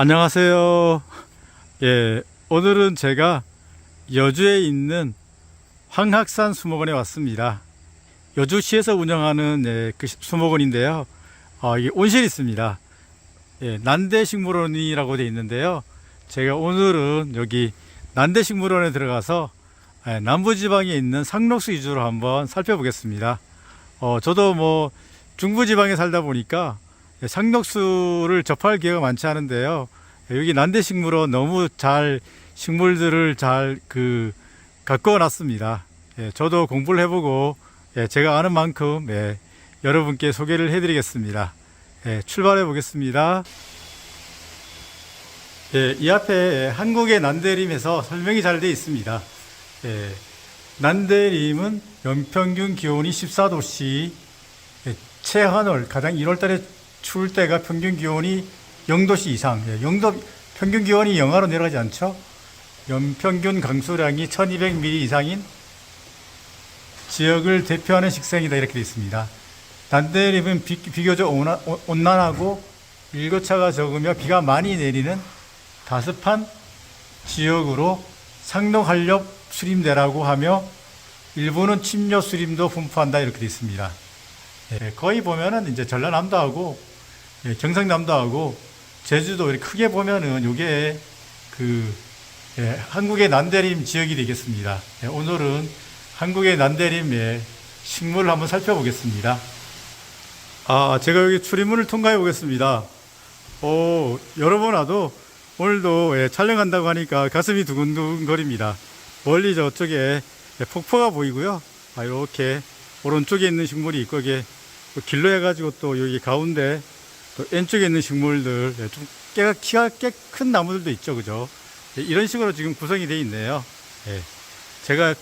안녕하세요. 예, 오늘은 제가 여주에 있는 황학산 수목원에 왔습니다. 여주시에서 운영하는 그 수목원인데요. 이게 온실이 있습니다. 예, 난대식물원이라고 되어 있는데요. 제가 오늘은 여기 난대식물원에 들어가서 남부지방에 있는 상록수 위주로 한번 살펴보겠습니다. 저도 뭐 중부지방에 살다 보니까 상록수를 접할 기회가 많지 않은데요. 여기 난대식물원 너무 잘 식물들을 잘 가꾸어 놨습니다. 저도 공부를 해보고 제가 아는 만큼 여러분께 소개를 해드리겠습니다. 출발해 보겠습니다. 이 앞에 한국의 난대림에서 설명이 잘 되어 있습니다. 난대림은 연평균 기온이 14도씨, 최한월 가장 1월달에 추울 때가 평균 기온이 0도씨 이상, 평균 기온이 영하로 내려가지 않죠. 연평균 강수량이 1200mm 이상인 지역을 대표하는 식생이다, 이렇게 되어 있습니다. 난대림은 비교적 온난하고 일교차가 적으며 비가 많이 내리는 다습한 지역으로 상록한렵 수림대라고 하며 일부는 침료 수림도 분포한다, 이렇게 되어 있습니다. 거의 보면은 이제 전라남도하고 경상남도하고 제주도 이렇게 크게 보면은 이게 한국의 난대림 지역이 되겠습니다. 오늘은 한국의 난대림의 식물을 한번 살펴보겠습니다. 제가 여기 출입문을 통과해 보겠습니다. 여러 번 와도 오늘도 촬영한다고 하니까 가슴이 두근두근거립니다. 멀리 저쪽에 폭포가 보이고요. 이렇게 오른쪽에 있는 식물이 있고, 이게 길로 해가지고 또 여기 가운데 또 왼쪽에 있는 식물들, 좀 키가 꽤 큰 나무들도 있죠, 그죠? 이런 식으로 지금 구성이 되어 있네요. 제가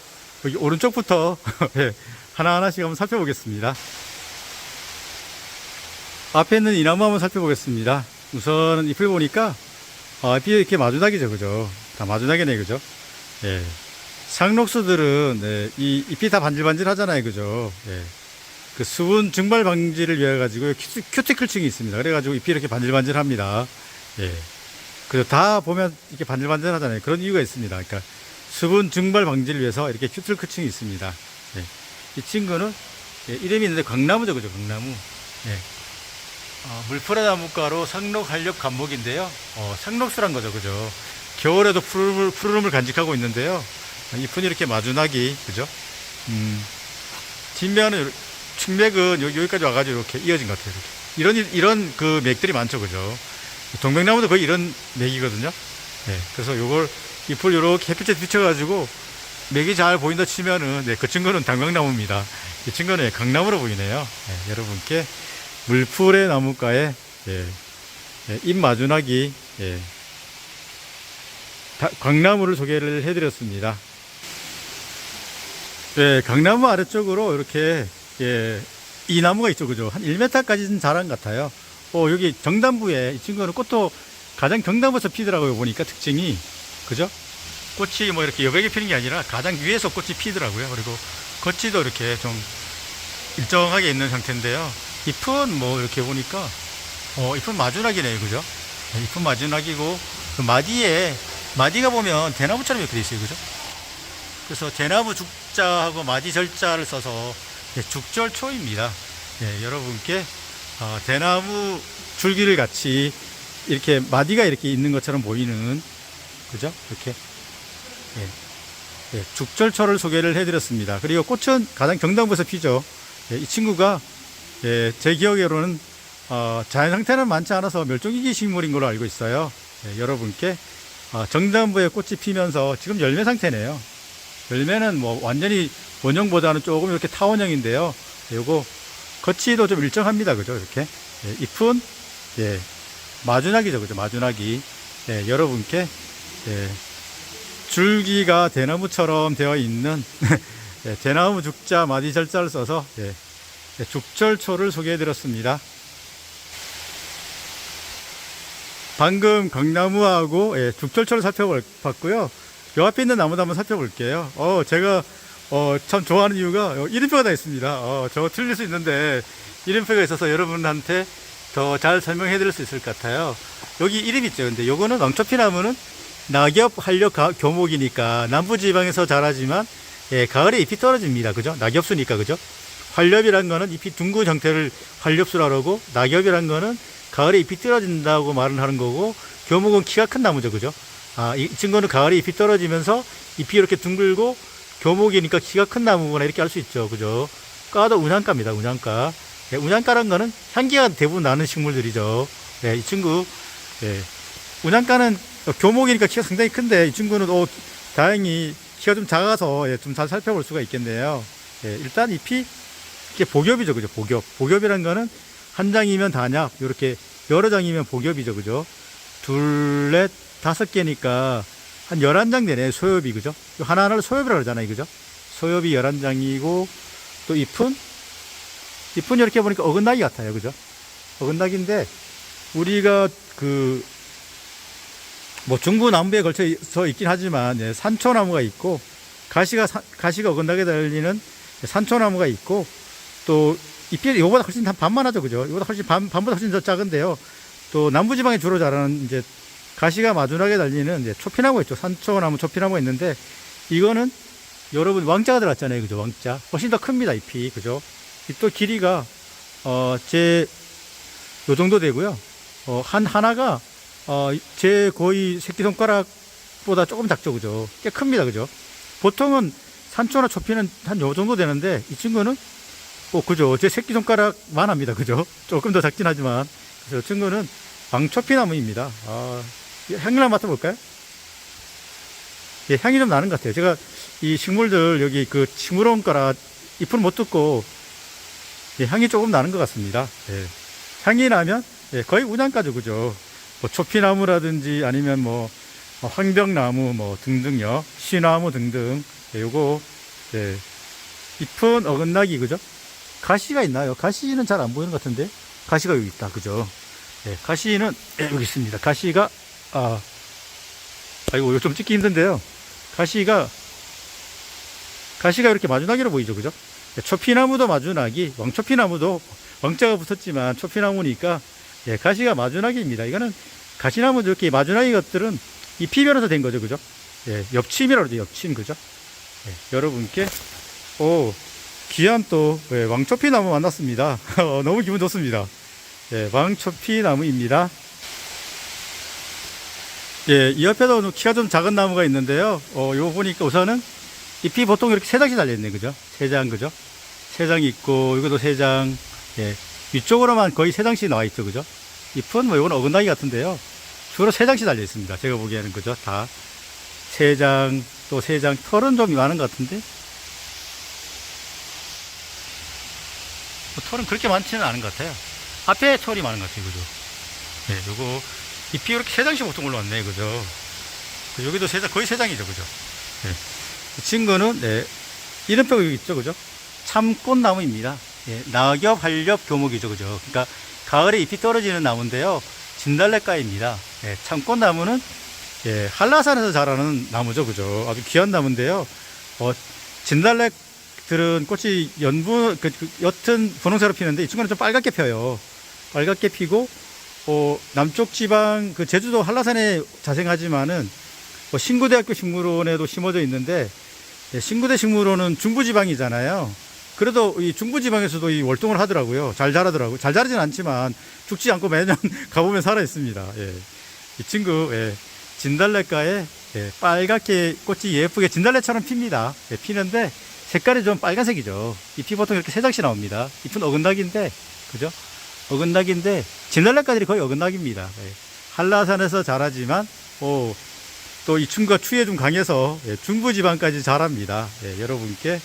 여기 오른쪽부터 하나하나씩 한번 살펴보겠습니다. 앞에 있는 이 나무 한번 살펴보겠습니다. 우선 잎을 보니까 잎이 이렇게 마주나기죠, 그죠? 다 마주나기네, 그죠? 상록수들은 이 잎이 다 반질반질 하잖아요, 그죠? 그 수분 증발 방지를 위해 가지고 큐티클층이 있습니다. 그래가지고 잎이 이렇게 반질반질 합니다. 그래서 다 보면 이렇게 반질반질 하잖아요. 그런 이유가 있습니다. 그러니까 수분 증발 방지를 위해서 이렇게 큐티클층이 있습니다. 이 친구는 이름이 있는데 광나무죠, 그죠? 광나무. 물풀의 나무가로 상록한렵 감목인데요. 상록수란 거죠, 그죠? 겨울에도 푸르름을 간직하고 있는데요. 잎은 이렇게 마주나기, 그죠? 뒷면은 측맥은 여기까지 와가지고 이렇게 이어진 것 같아요. 이런 그 맥들이 많죠, 그죠? 동백나무도 거의 이런 맥이거든요. 그래서 요걸 잎을 이렇게 햇빛에 비춰가지고 맥이 잘 보인다 치면은 그 친구는 당백나무입니다. 이 친구는 강나무로 보이네요. 여러분께 물풀의 나무가에 잎 마주나기 광나무를 소개를 해드렸습니다. 강나무 아래쪽으로 이렇게 이 나무가 있죠, 그죠? 한 1m까지는 자란 것 같아요. 여기 정단부에 이 친구는 꽃도 가장 정단부에서 피더라고요, 보니까 특징이, 그죠? 꽃이 뭐 이렇게 여백에 피는 게 아니라 가장 위에서 꽃이 피더라고요. 그리고 겉지도 이렇게 좀 일정하게 있는 상태인데요. 잎은 뭐 이렇게 보니까 잎은 마주나기네요, 그죠? 잎은 마주나기고, 그 마디가 보면 대나무처럼 이렇게 돼 있어요, 그죠? 그래서 대나무 죽자하고 마디 절자를 써서 죽절초입니다. 여러분께 대나무 줄기를 같이 이렇게 마디가 이렇게 있는 것처럼 보이는, 그죠? 이렇게 죽절초를 소개를 해드렸습니다. 그리고 꽃은 가장 경당부에서 피죠. 이 친구가 제 기억으로는 자연 상태는 많지 않아서 멸종위기 식물인 걸로 알고 있어요. 여러분께 정단부에 꽃이 피면서 지금 열매 상태네요. 열매는 뭐 완전히 원형보다는 조금 이렇게 타원형인데요. 요거 겉이도 좀 일정합니다, 그죠? 이렇게 잎은 마주나기죠, 그죠? 마주나기. 여러분께 줄기가 대나무처럼 되어 있는 대나무 죽자 마디 절자를 써서 죽절초를 소개해 드렸습니다. 방금 강나무하고 죽절초를 살펴봤고요. 요 앞에 있는 나무도 한번 살펴볼게요. 제가 참 좋아하는 이유가 이름표가 다 있습니다. 저거 틀릴 수 있는데 이름표가 있어서 여러분한테 더 잘 설명해 드릴 수 있을 것 같아요. 여기 이름 있죠. 근데 요거는 왕초피나무는 낙엽 한렵 교목이니까 남부지방에서 자라지만 예, 가을에 잎이 떨어집니다. 그죠? 낙엽수니까, 그죠? 활렵이란 거는 잎이 둥근 형태를 활렵수라고 하고, 낙엽이란 거는 가을에 잎이 떨어진다고 말을 하는 거고, 교목은 키가 큰 나무죠. 그죠? 아, 이 친구는 가을에 잎이 떨어지면서 잎이 이렇게 둥글고, 교목이니까 키가 큰 나무구나, 이렇게 알 수 있죠. 그죠? 과도 운양가입니다. 운양가. 예, 운양가란 거는 향기가 대부분 나는 식물들이죠. 예, 이 친구, 예, 운양가는 교목이니까 키가 상당히 큰데, 이 친구는, 다행히 키가 좀 작아서, 예, 좀 잘 살펴볼 수가 있겠네요. 예, 일단 잎이, 이게 복엽이죠. 그죠? 복엽. 복엽이란 거는 한 장이면 단약, 이렇게 여러 장이면 복엽이죠. 그죠? 둘, 넷, 다섯 개니까 한 11장 되네. 소엽이. 그죠? 하나하나를 소엽이라고 그러잖아요. 그죠? 소엽이 11장이고, 또 잎은 이렇게 보니까 어긋나기 같아요. 그죠? 어긋나기인데, 우리가 중부 남부에 걸쳐서 있긴 하지만, 예, 산초나무가 있고, 가시가 어긋나게 달리는 산초나무가 있고, 또 잎이 이거보다 훨씬 한 반만 하죠. 그죠? 이거보다 훨씬 반보다 훨씬 더 작은데요. 또 남부지방에 주로 자라는 이제 가시가 마주나게 달리는 이제 초피나무 있죠. 산초나무 초피나무가 있는데, 이거는 여러분 왕자가 들어갔잖아요. 그죠? 왕자. 훨씬 더 큽니다. 잎이. 그죠? 잎도 길이가 요 정도 되고요. 하나가 제 거의 새끼손가락보다 조금 작죠. 그죠? 꽤 큽니다. 그죠? 보통은 산초나 초피는 한 요 정도 되는데, 이 친구는 그죠? 제 새끼손가락만 합니다. 그죠? 조금 더 작긴 하지만. 그래서 이 친구는 왕초피나무입니다. 향이나 맡아볼까요? 예, 향이 좀 나는 것 같아요. 제가 이 식물들 여기 싱그러운 거라 잎은 못 뜯고, 예, 향이 조금 나는 것 같습니다. 예, 향이 나면, 예, 거의 운양가죠. 그죠? 초피나무라든지 아니면 황벽나무 등등요. 시나무 등등. 예, 요거, 예, 잎은 어긋나기. 그죠? 가시가 있나요? 가시는 잘 안 보이는 것 같은데. 가시가 여기 있다. 그죠? 예, 가시는, 예, 여기 있습니다. 가시가, 아이고, 이거 좀 찍기 힘든데요. 가시가 이렇게 마주나기로 보이죠. 그죠? 예, 초피나무도 마주나기, 왕초피나무도 왕자가 붙었지만 초피나무니까, 예, 가시가 마주나기입니다. 이거는 가시나무 이렇게 마주나기 것들은 잎이 변해서 된 거죠. 그죠? 예, 엽침이라고 그러죠. 엽침. 그죠? 예, 여러분께, 귀한 또, 예, 왕초피나무 만났습니다. 너무 기분 좋습니다. 예, 왕초피나무입니다. 예, 이 옆에도 키가 좀 작은 나무가 있는데요. 요거 보니까 우선은 잎이 보통 이렇게 세 장씩 달려있네. 그죠? 세 장, 그죠? 세 장이 있고, 이것도 세 장. 예, 위쪽으로만 거의 세 장씩 나와 있죠. 그죠? 잎은 이건 어긋나기 같은데요. 주로 세 장씩 달려 있습니다. 제가 보기에는. 그죠? 다. 세 장, 또 세 장. 털은 좀 많은 것 같은데. 털은 그렇게 많지는 않은 것 같아요. 앞에 털이 많은 것 같아요. 그죠? 네, 요거, 잎이 이렇게 세 장씩 보통 올라왔네. 그죠? 여기도 세 장, 거의 세 장이죠. 그죠? 네. 이 친구는, 네, 이름표가 여기 있죠. 그죠? 참꽃나무입니다. 예, 낙엽, 한렵, 교목이죠. 그죠? 그러니까, 가을에 잎이 떨어지는 나무인데요. 진달래과입니다. 예, 참꽃나무는, 예, 한라산에서 자라는 나무죠. 그죠? 아주 귀한 나무인데요. 진달래들은 꽃이 옅은 분홍색으로 피는데, 이 친구는 좀 빨갛게 펴요. 빨갛게 피고, 남쪽 지방, 제주도 한라산에 자생하지만은, 신구대학교 식물원에도 심어져 있는데, 예, 신구대 식물원은 중부지방이잖아요. 그래도 이 중부지방에서도 이 월동을 하더라고요. 잘 자라더라고요. 잘 자라진 않지만 죽지 않고 매년 가보면 살아 있습니다. 예. 이 친구, 예, 진달래가에, 예, 빨갛게 꽃이 예쁘게 진달래처럼 핍니다. 예, 피는데 색깔이 좀 빨간색이죠. 잎이 보통 이렇게 세 장씩 나옵니다. 잎은 어긋나기인데, 그죠? 어긋나기인데 진달래가들이 거의 어긋나기입니다. 예. 한라산에서 자라지만 또 이 친구가 추위에 좀 강해서, 예, 중부지방까지 자랍니다. 예, 여러분께,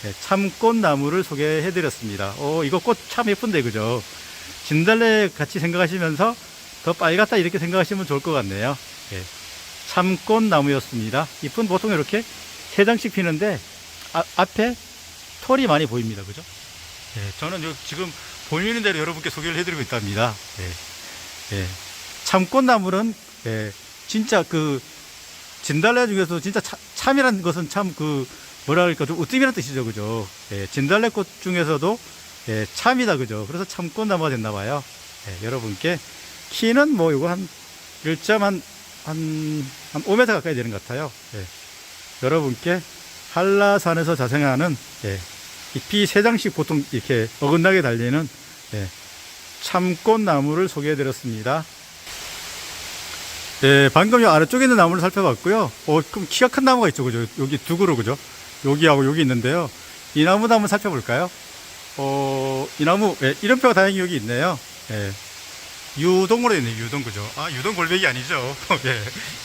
예, 참꽃나무를 소개해 드렸습니다. 이거 꽃 참 예쁜데, 그죠? 진달래 같이 생각하시면서 더 빨갛다 이렇게 생각하시면 좋을 것 같네요. 예, 참꽃나무였습니다. 잎은 보통 이렇게 세 장씩 피는데 앞에 털이 많이 보입니다. 그죠? 예, 저는 지금 보이는 대로 여러분께 소개를 해드리고 있답니다. 예, 예, 참꽃나무는, 예, 진짜 진달래 중에서 진짜 참이라는 것은 참 뭐랄까, 좀 으뜸이라는 뜻이죠. 그죠? 예, 진달래꽃 중에서도, 예, 참이다. 그죠? 그래서 참꽃나무가 됐나봐요. 예, 여러분께 키는 뭐 이거 한 5m 가까이 되는 것 같아요. 예, 여러분께 한라산에서 자생하는 예, 잎이 3장씩 보통 이렇게 어긋나게 달리는 예, 참꽃나무를 소개해 드렸습니다. 예, 방금 이 아래쪽에 있는 나무를 살펴봤고요. 그럼 키가 큰 나무가 있죠, 그죠? 여기 두 그루, 그죠? 여기하고 여기 있는데요. 이 나무도 한번 살펴볼까요? 이 나무, 예, 이름표가 다행히 여기 있네요. 예, 유동으로 있네요, 유동, 그죠? 유동 골뱅이 아니죠? 예,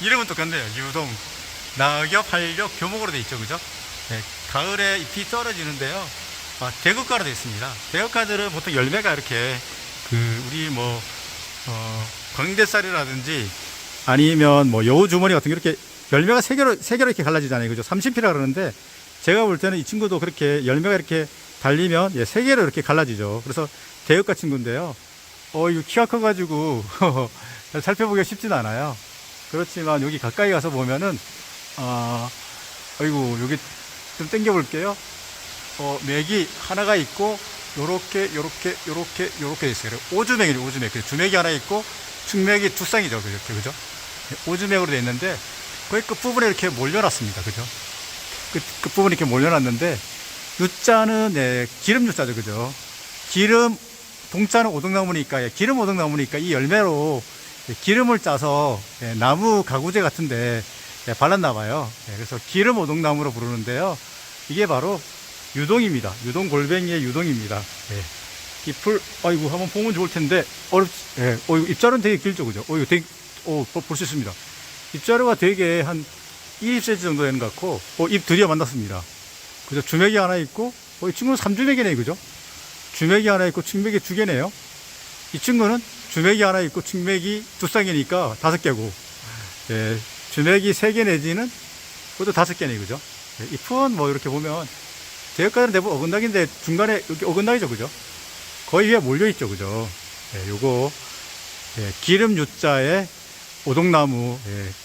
이름은 똑같네요, 유동. 낙엽, 활력, 교목으로 되어 있죠, 그죠? 예, 가을에 잎이 떨어지는데요. 대국가로 되어 있습니다. 대국가들은 보통 열매가 이렇게, 우리 뭐, 광대살이라든지, 아니면 뭐 여우주머니 같은 게 이렇게 열매가 세 개로 이렇게 갈라지잖아요. 그죠? 삼신피라 그러는데 제가 볼 때는 이 친구도 그렇게 열매가 이렇게 달리면 예, 세 개로 이렇게 갈라지죠. 그래서 대역가 친구인데요. 이거 키가 커가지고 살펴보기가 쉽지는 않아요. 그렇지만 여기 가까이 가서 보면은 아이고 여기 좀 당겨 볼게요. 맥이 하나가 있고 요렇게 돼 있어요. 오주맥이죠, 오주맥. 주맥이 하나 있고 측맥이 두 쌍이죠, 그죠? 오주맥으로 되어 있는데 거의 끝부분에 이렇게 몰려놨습니다, 그죠? 끝부분에 이렇게 몰려놨는데 유자는 네, 기름 유자죠, 그죠? 기름 동자는 오동나무니까 기름 오동나무니까 이 열매로 기름을 짜서 나무 가구제 같은데 발랐나 봐요. 그래서 기름 오동나무로 부르는데요. 이게 바로 유동입니다. 유동 골뱅이의 유동입니다. 잎을 아이고 한번 보면 좋을 텐데 이거 잎자루는 되게 길죠, 그죠? 이거 되게 볼 수 있습니다. 잎자루가 되게 한 20cm 정도 되는 것 같고 잎 드디어 만났습니다. 그죠? 주맥이 하나 있고 이 친구는 3주맥이네, 그죠? 주맥이 하나 있고 측맥이 2개네요. 이 친구는 주맥이 하나 있고 측맥이 2쌍이니까 5개고 주맥이 3개 내지는 그것도 5개네, 그죠? 잎은 뭐 이렇게 보면 대역가들은 대부분 어긋나기인데 중간에 이렇게 어긋나죠, 그죠? 거의 위에 몰려있죠, 그죠? 요거 기름 유자의 오동나무,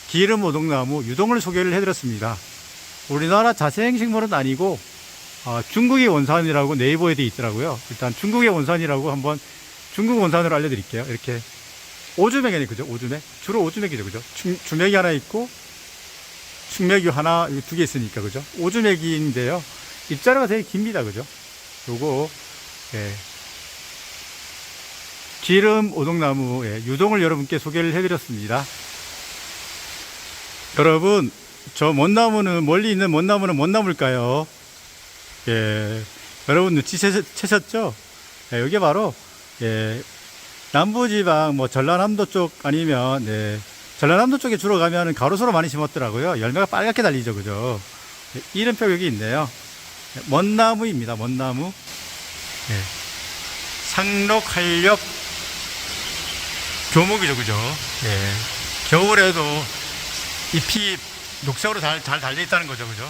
기름 오동나무 유동을 소개를 해드렸습니다. 우리나라 자생식물은 아니고 중국의 원산이라고 네이버에 되어 있더라고요. 일단 중국의 원산이라고 한번 중국 원산으로 알려드릴게요. 이렇게 오주맥이네, 그죠? 오주맥, 주로 오주맥이죠, 그죠? 주맥이 하나 있고 측맥이 하나, 2개 있으니까, 그죠? 오주맥인데요. 잎자루가 되게 깁니다, 그죠? 요거 기름 오동나무 유동을 여러분께 소개를 해드렸습니다. 여러분, 저 먼나무는, 멀리 있는 먼나무는 뭔 나무일까요? 여러분 눈치채셨죠? 여기 바로 남부지방 뭐 전라남도 쪽 아니면 전라남도 쪽에 주로 가면 가로수로 많이 심었더라고요. 열매가 빨갛게 달리죠, 그죠? 이름표 여기 있네요. 먼나무입니다. 먼나무. 상록, 활력, 교목이죠, 그죠? 겨울에도 잎이 녹색으로 잘 달려 있다는 거죠, 그죠?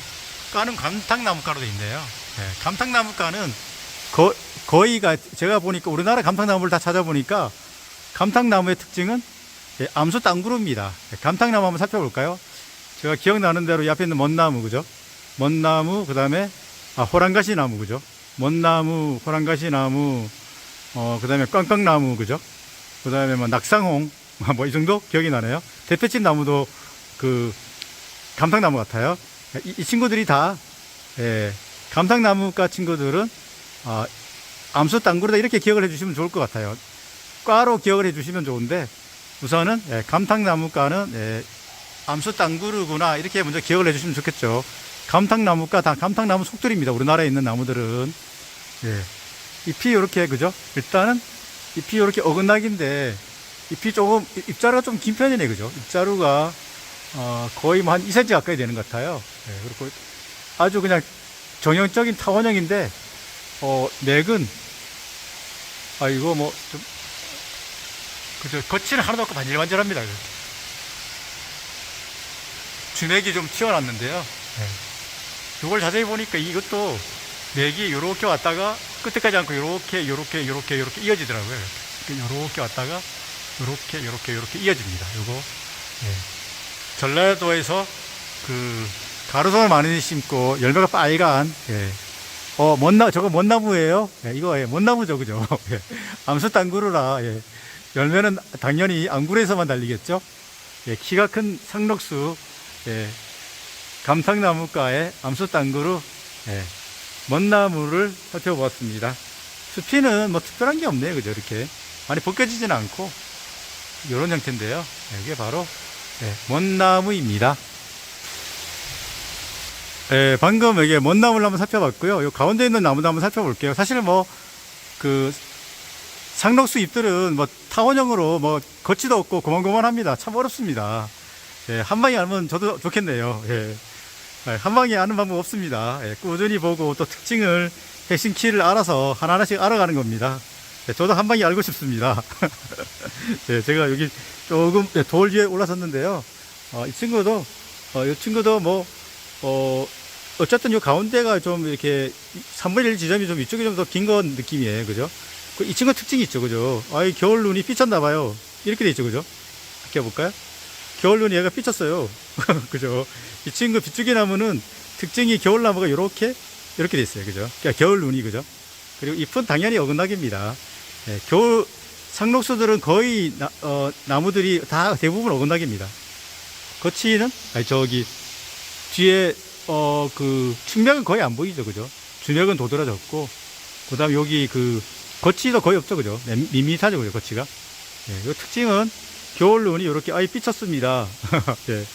가는 감탕나무가로 되어 있네요. 감탕나무가는 거의가 제가 보니까 우리나라 감탕나무를 다 찾아보니까 감탕나무의 특징은 암수 땅구루입니다. 감탕나무 한번 살펴볼까요? 제가 기억나는 대로 옆에 있는 먼나무, 그죠? 먼나무, 그 다음에 호랑가시 나무, 그죠? 먼나무, 호랑가시 나무, 그 다음에 꽝꽝나무, 그죠? 그 다음에 뭐 낙상홍, 뭐 이 정도 기억이 나네요. 대패집 나무도 감탕나무 같아요. 이 친구들이 다 감탕나무과 친구들은 암수 땅구르다 이렇게 기억을 해주시면 좋을 것 같아요. 과로 기억을 해주시면 좋은데 우선은 감탕나무과는 암수 땅구르구나 이렇게 먼저 기억을 해주시면 좋겠죠. 감탕나무과 다 감탕나무 속들입니다. 우리나라에 있는 나무들은 잎이 이렇게, 그죠? 일단은 잎이 이렇게 어긋나기인데 잎이 조금 잎자루가 좀 긴 편이네, 그죠? 잎자루가 거의 뭐 한 2cm 가까이 되는 것 같아요. 그리고 아주 그냥 정형적인 타원형인데 맥은 이거 뭐 좀 그죠? 거치는 하나도 없고 반질반질합니다. 주맥이 좀 튀어났는데요. 이걸 자세히 보니까 이것도 맥이 이렇게 왔다가 끝에까지 않고 이렇게 이어지더라고요. 이렇게 왔다가 이렇게 이어집니다. 요거 전라도에서 가로등을 많이 심고 열매가 빨간 저거 먼나무예요. 이거 먼나무죠, 그죠? 암수 땅구르라 열매는 당연히 앙구에서만 달리겠죠. 예, 키가 큰 상록수, 예, 감탕나무과의 암수땅구루, 예, 먼나무를 살펴보았습니다. 수피는 뭐 특별한 게 없네요. 그죠? 이렇게 많이 벗겨지지는 않고 이런 형태인데요. 예, 이게 바로 예, 먼나무입니다. 예, 방금 이게 먼나무를 한번 살펴봤고요. 요 가운데 있는 나무도 한번 살펴볼게요. 사실 뭐 그 상록수 잎들은 뭐 타원형으로 뭐 거치도 없고 고만고만합니다. 참 어렵습니다. 예, 한 방에 알면 저도 좋겠네요. 예. 한 방에 아는 방법 없습니다. 예, 꾸준히 보고 또 특징을, 핵심 키를 알아서 하나하나씩 알아가는 겁니다. 예, 저도 한 방에 알고 싶습니다. 예, 제가 여기 조금 돌 위에 올라섰는데요. 이 친구도 뭐, 어쨌든 이 가운데가 좀 이렇게 3분의 1 지점이 좀 이쪽이 좀 더 긴 건 느낌이에요. 그죠? 이 친구 특징이 있죠. 그죠? 이 겨울 눈이 삐쳤나봐요. 이렇게 돼 있죠. 그죠? 아껴볼까요? 겨울 눈이 얘가 삐쳤어요. 그죠? 이 친구 비추기 나무는 특징이 겨울 나무가 이렇게 돼 있어요. 그죠? 그러니까 겨울 눈이, 그죠? 그리고 잎은 당연히 어긋나기입니다. 예, 겨울 상록수들은 거의 나무들이 다 대부분 어긋나기입니다. 거치는 저기 뒤에 그 측면은 거의 안 보이죠. 그죠? 주맥은 도드라졌고, 그 다음 여기 그 거치도 거의 없죠. 그죠? 밋밋하죠. 그죠? 거치가. 예, 이 특징은 겨울 눈이 이렇게 삐쳤습니다. 예,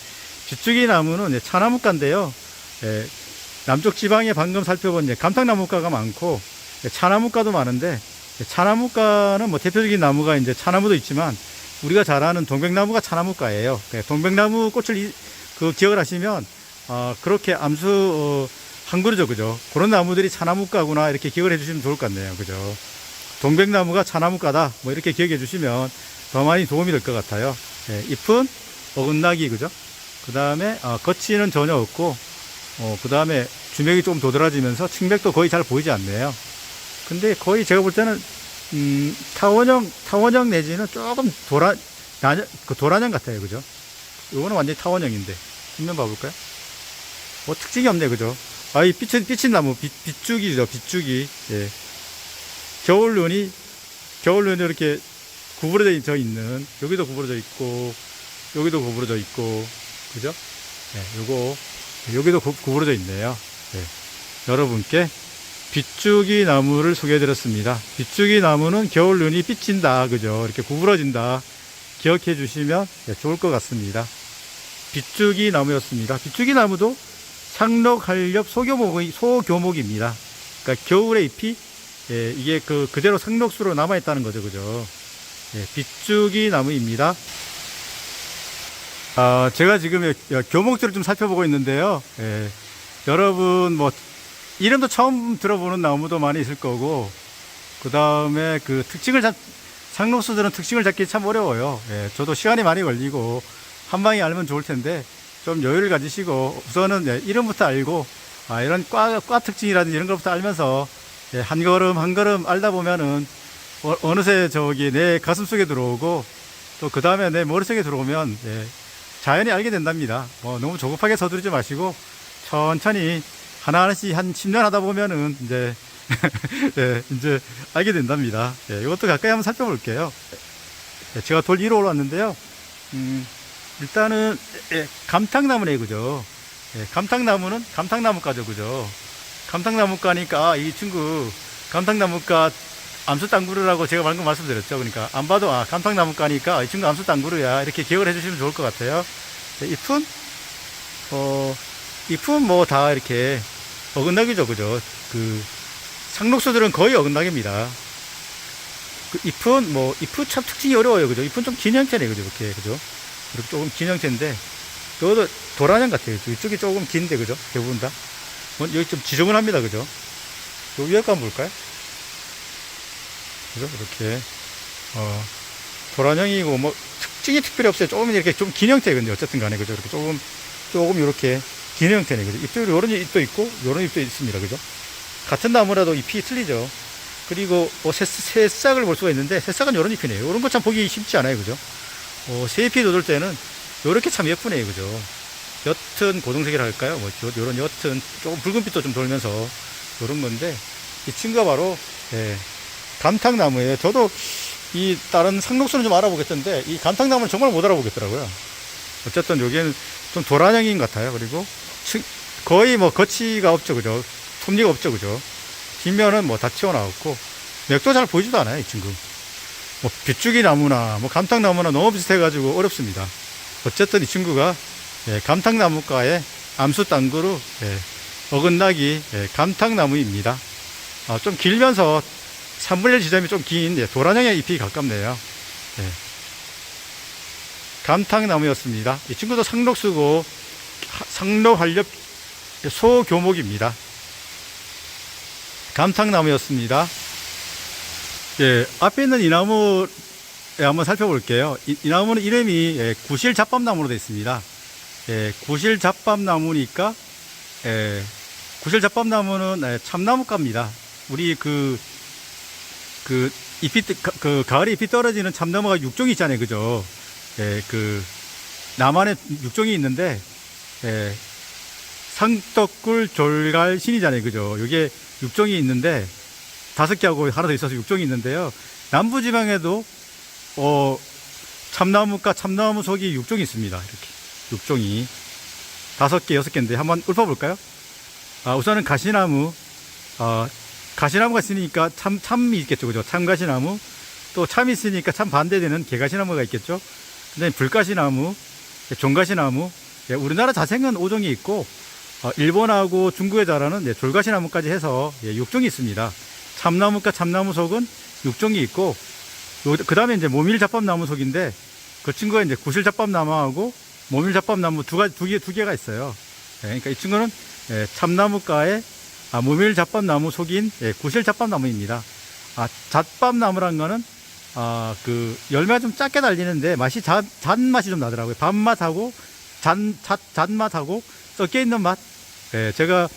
비추기 나무는 차나무가인데요. 예, 남쪽 지방에 방금 살펴본 감탕나무가가 많고, 차나무가도 많은데, 차나무가는 뭐 대표적인 나무가 이제 차나무도 있지만, 우리가 잘 아는 동백나무가 차나무가예요. 동백나무 꽃을 기억을 하시면, 그렇게 암수, 한 그루죠. 그죠? 그런 나무들이 차나무가구나, 이렇게 기억을 해주시면 좋을 것 같네요. 그죠? 동백나무가 차나무가다, 뭐 이렇게 기억해 주시면 더 많이 도움이 될 것 같아요. 예, 잎은 어긋나기, 그죠? 그 다음에, 거치는 전혀 없고, 그 다음에 주맥이 좀 도드라지면서 측맥도 거의 잘 보이지 않네요. 근데 거의 제가 볼 때는, 타원형 내지는 조금 도란형 같아요. 그죠? 이거는 완전히 타원형인데. 뒷면 봐볼까요? 뭐 특징이 없네. 그죠? 이 삐친 나무, 빗죽이죠. 빗죽이. 예. 겨울 눈이 이렇게 구부러져 있는, 여기도 구부러져 있고, 여기도 구부러져 있고, 그죠? 네, 여기도 구부러져 있네요. 네. 여러분께 빗죽이 나무를 소개해 드렸습니다. 빗죽이 나무는 겨울 눈이 삐친다, 그죠? 이렇게 구부러진다. 기억해 주시면 좋을 것 같습니다. 빗죽이 나무였습니다. 빗죽이 나무도 상록한렵 소교목입니다. 그러니까 겨울에 잎이 이게 그대로 상록수로 남아있다는 거죠. 그죠? 빗죽이 나무입니다. 제가 지금 교목들을 좀 살펴보고 있는데요. 여러분, 뭐, 이름도 처음 들어보는 나무도 많이 있을 거고, 그 다음에 상록수들은 특징을 잡기 참 어려워요. 저도 시간이 많이 걸리고, 한 방에 알면 좋을 텐데, 좀 여유를 가지시고, 우선은 이름부터 알고, 이런 과 특징이라든지 이런 것부터 알면서, 한 걸음 한 걸음 알다 보면은 어느새 내 가슴 속에 들어오고 또 그 다음에 내 머릿속에 들어오면 자연히 알게 된답니다. 너무 조급하게 서두르지 마시고 천천히 하나하나씩 한 10년 하다 보면은 이제 이제 알게 된답니다. 이것도 가까이 한번 살펴볼게요. 제가 돌 위로 올라왔는데요. 일단은 감탕나무네, 그죠? 감탕나무는 감탕나무가죠, 그죠? 감탕나무가니까 이 친구 감탕나무가 암수땅구르라고 제가 방금 말씀드렸죠. 그러니까 안 봐도 감탕나무가니까 이 친구 암수땅구르야, 이렇게 기억을 해주시면 좋을 것 같아요. 잎은 뭐 다 이렇게 어긋나기죠, 그죠? 상록수들은 거의 어긋나기입니다. 잎은 참 특징이 어려워요, 그죠? 잎은 좀 긴 형태네, 그죠? 이렇게, 그죠? 이렇게 조금 긴 형태인데, 이것도 도란형 같아요. 이쪽이 조금 긴데, 그죠? 대부분 다. 여기 좀 지저분합니다. 그죠? 요 위에 거 한번 볼까요? 그죠? 이렇게, 도란형이고, 뭐, 특징이 특별히 없어요. 조금 이렇게 좀 긴 형태, 근데 어쨌든 간에, 그죠? 이렇게 조금 이렇게 긴 형태네. 그죠? 잎도 요런 잎도 있고, 요런 잎도 있습니다. 그죠? 같은 나무라도 잎이 틀리죠? 그리고, 새싹을 볼 수가 있는데, 새싹은 요런 잎이네요. 요런 거 참 보기 쉽지 않아요. 그죠? 새잎이 돋을 때는, 요렇게 참 예쁘네요. 그죠? 옅은 고동색이라 할까요? 뭐, 요런 옅은 조금 붉은빛도 좀 돌면서, 요런 건데, 이 친구가 바로, 감탕나무예요. 저도 이 다른 상록수는 좀 알아보겠던데 이 감탕나무는 정말 못 알아보겠더라고요. 어쨌든 여기는 좀 도란형인 것 같아요. 그리고 거의 뭐 거치가 없죠, 그죠? 톱니가 없죠, 그죠? 뒷면은 뭐 다 튀어나왔고 맥도 잘 보이지도 않아요, 이 친구. 뭐 빗죽이 나무나 뭐 감탕나무나 너무 비슷해가지고 어렵습니다. 어쨌든 이 친구가 예, 감탕나무과의 암수 땅그루 예, 어긋나기 예, 감탕나무입니다. 좀 길면서 3분의 1 지점이 좀 긴 예, 도란형의 잎이 가깝네요. 예. 감탕나무였습니다. 이 친구도 상록수고 상록한렵 소교목입니다. 감탕나무였습니다. 예, 앞에 있는 이 나무 한번 살펴볼게요. 이 나무는 이름이 예, 구실잡밥나무로 되어 있습니다. 예, 구실잡밥나무니까 예, 구실잡밥나무는 예, 참나무과입니다. 우리 잎이 가을에 잎이 떨어지는 참나무가 육종이 있잖아요, 그죠? 예, 남한에 육종이 있는데 예, 상떡굴 졸갈신이잖아요, 그죠? 이게 육종이 있는데 5개하고 하나 더 있어서 육종이 있는데요. 남부지방에도 참나무과 참나무 속이 육종이 있습니다. 이렇게 육종이 5개, 6개인데 한번 읊어볼까요? 우선은 가시나무, 가시나무가 있으니까 참이 있겠죠, 그죠? 참가시나무. 또 참이 있으니까 참 반대되는 개가시나무가 있겠죠. 그다음에 불가시나무, 종가시나무. 예, 우리나라 자생은 5종이 있고 일본하고 중국에 자라는 예, 졸가시나무까지 해서 예, 6종이 있습니다. 참나무과 참나무 속은 6종이 있고 그 다음에 이제 모밀잡밥나무 속인데 그 친구가 이제 구실잡밥나무하고 모밀잡밥나무 두 개가 있어요. 예, 그러니까 이 친구는 예, 참나무과의 모밀잡밥나무 속인 예, 구실잡밥나무입니다. 잣밥나무란 거는 열매가 좀 작게 달리는데 맛이 잔맛이 좀 나더라고요. 밥맛하고 잔맛하고 섞여 있는 맛. 예, 제가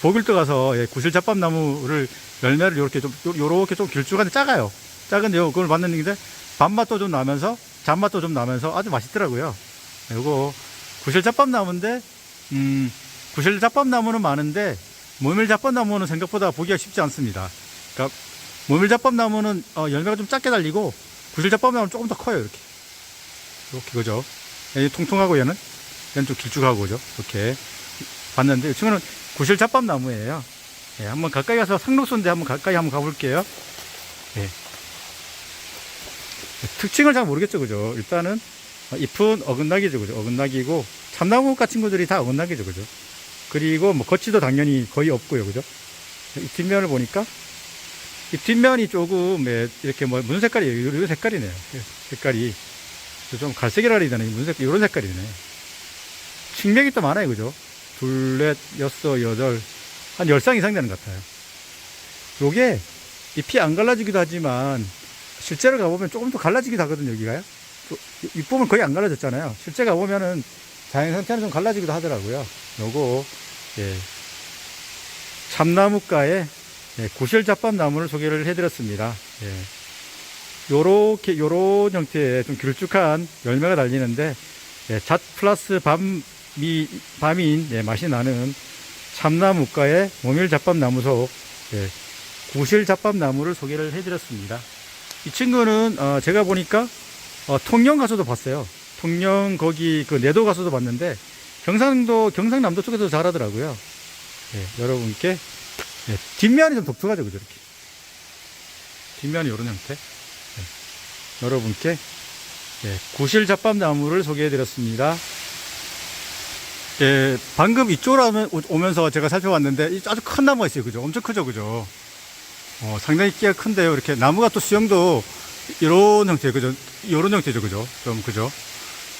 보길도 가서 예, 구실잡밥나무를 열매를 요렇게 좀 길쭉한데 작아요. 작은데 그걸 봤는데 밥맛도 좀 나면서 잔맛도 좀 나면서 아주 맛있더라고요. 요거 구실잡밥나무인데 구실잡밥나무는 많은데 모밀잡밥나무는 생각보다 보기가 쉽지 않습니다. 그러니까 모밀잡밥나무는 열매가 좀 작게 달리고 구실잡밥나무는 조금 더 커요. 이렇게 그죠? 얘 통통하고 얘는 좀 길쭉하고 그죠? 이렇게 봤는데 이 친구는 구실잡밥나무예요. 예, 한번 가까이 가서 상록수인데 가까이 한번 가볼게요. 예. 특징을 잘 모르겠죠, 그죠? 일단은 잎은 어긋나기죠, 그죠? 어긋나기고 참나무과 친구들이 다 어긋나기죠, 그죠? 그리고 뭐 거치도 당연히 거의 없고요, 그죠? 이 뒷면을 보니까 이 뒷면이 조금 예, 이렇게 뭐 무슨 색깔이에요? 이런 색깔이네요. 색깔이 좀 갈색이라 해야 되나? 무슨 색깔? 이런 색깔이네. 측면이 또 많아요, 그죠? 둘, 넷, 여섯, 여덟, 한 10쌍 이상 되는 것 같아요. 요게 잎이 안 갈라지기도 하지만 실제로 가보면 조금 더 갈라지기도 하거든요, 여기가요. 잎부분 거의 안 갈라졌잖아요. 실제 가보면은 자연 상태는 좀 갈라지기도 하더라고요. 요거, 예. 참나무과의 예, 구실잡밥나무를 소개를 해드렸습니다. 예. 요런 형태의 좀 길쭉한 열매가 달리는데, 예, 잣 플러스 밤인 예, 맛이 나는 참나무과의 모밀잡밥나무 속 예, 구실잡밥나무를 소개를 해드렸습니다. 이 친구는 제가 보니까 통영 가서도 봤어요. 통영 거기 내도 가서도 봤는데 경상남도 쪽에서 자라더라고요. 예, 여러분께 예, 뒷면이 좀 독특하죠, 그죠? 이렇게 뒷면이 이런 형태. 예, 여러분께 예, 구실잡밥나무를 소개해드렸습니다. 예, 방금 이쪽으로 오면서 제가 살펴봤는데 아주 큰 나무가 있어요, 그죠? 엄청 크죠, 그죠? 상당히 끼가 큰데요. 이렇게 나무가 또 수영도 이런 형태, 그죠? 이런 형태죠, 그죠? 좀 그죠?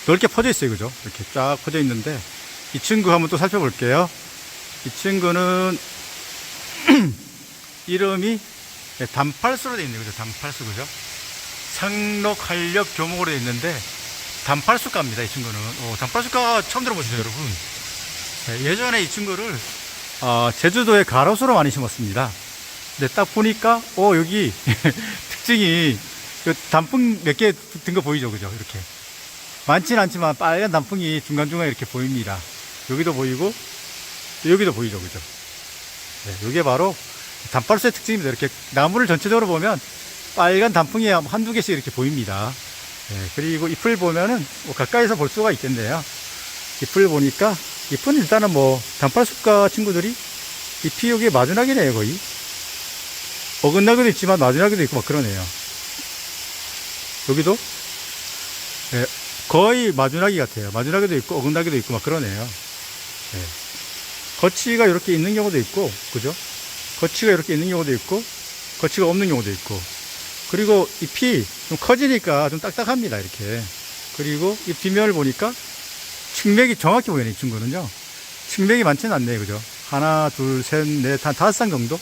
넓게 퍼져 있어요, 그죠? 이렇게 쫙 퍼져 있는데 이 친구 한번 또 살펴볼게요. 이 친구는 이름이 단팔수로 되어 있네요, 그죠? 단팔수, 그죠? 상록한렵 교목으로 되어 있는데 단팔수과입니다, 이 친구는. 단팔수과 처음 들어보시죠, 여러분? 예전에 이 친구를 제주도의 가로수로 많이 심었습니다. 근데 딱 보니까 여기 특징이 단풍 몇 개 든 거 보이죠, 그죠? 이렇게 많지는 않지만 빨간 단풍이 중간중간에 이렇게 보입니다. 여기도 보이고 여기도 보이죠, 그죠? 네, 이게 바로 단팔수의 특징입니다. 이렇게 나무를 전체적으로 보면 빨간 단풍이 한두 개씩 이렇게 보입니다. 예, 그리고 잎을 보면은 뭐 가까이서 볼 수가 있겠네요. 잎을 보니까 잎은 일단은 뭐 단팔숲과 친구들이 잎이 여기 마주나기네요. 거의 어긋나기도 있지만 마주나기도 있고 막 그러네요. 여기도 예, 거의 마주나기 같아요. 마주나기도 있고 어긋나기도 있고 막 그러네요. 예. 거치가 이렇게 있는 경우도 있고, 그죠? 거치가 이렇게 있는 경우도 있고, 거치가 없는 경우도 있고, 그리고 잎이 좀 커지니까 좀 딱딱합니다. 이렇게. 그리고 이 뒷면을 보니까 측맥이 정확히 보이네, 이 친구는요. 측맥이 많지는 않네요. 그죠? 하나, 둘, 셋, 넷, 한 5쌍 정도?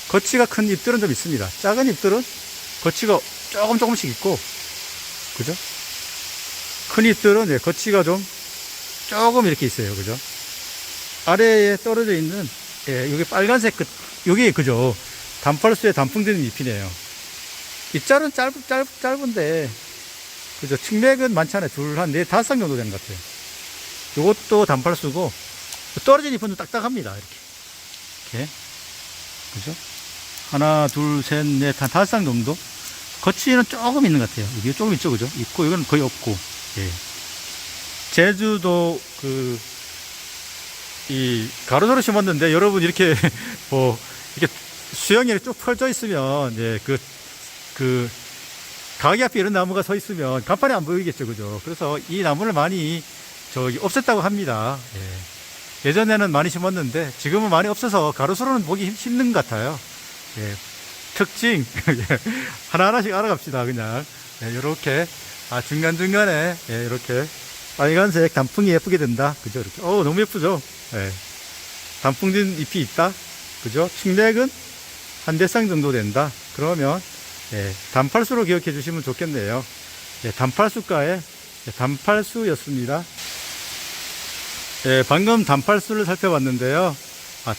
거치가 큰 잎들은 좀 있습니다. 작은 잎들은 거치가 조금씩 있고, 그죠? 큰 잎들은 거치가 좀 조금 이렇게 있어요. 그죠? 아래에 떨어져 있는, 예, 여기 빨간색 요게, 그죠? 단팔수에 단풍 드는 잎이네요. 잎자는 짧은데, 그죠? 측맥은 많지 않아요. 한 4, 5쌍 정도 되는 것 같아요. 요것도 단팔수고, 떨어진 잎은 좀 딱딱합니다. 이렇게. 그죠? 하나, 둘, 셋, 넷, 한 5쌍 정도? 거치는 조금 있는 것 같아요. 여기 조금 있죠, 그죠? 있고, 이건 거의 없고, 예. 제주도, 이 가로수로 심었는데 여러분 이렇게 이렇게 수영이 쭉 펼쳐 있으면 예, 가게 앞에 이런 나무가 서 있으면 간판에 안 보이겠죠, 그죠? 그래서 이 나무를 많이 없앴다고 합니다. 예. 예전에는 많이 심었는데 지금은 많이 없어서 가로수로는 보기 힘든 것 같아요. 예. 특징 하나하나씩 알아갑시다. 그냥 이렇게 중간중간에 이렇게 빨간색 단풍이 예쁘게 된다. 그죠? 이렇게. 너무 예쁘죠? 예. 단풍 든 잎이 있다. 그죠? 측맥은 한 4쌍 정도 된다. 그러면, 예, 단팔수로 기억해 주시면 좋겠네요. 예, 단팔수가의 단팔수였습니다. 예, 방금 단팔수를 살펴봤는데요.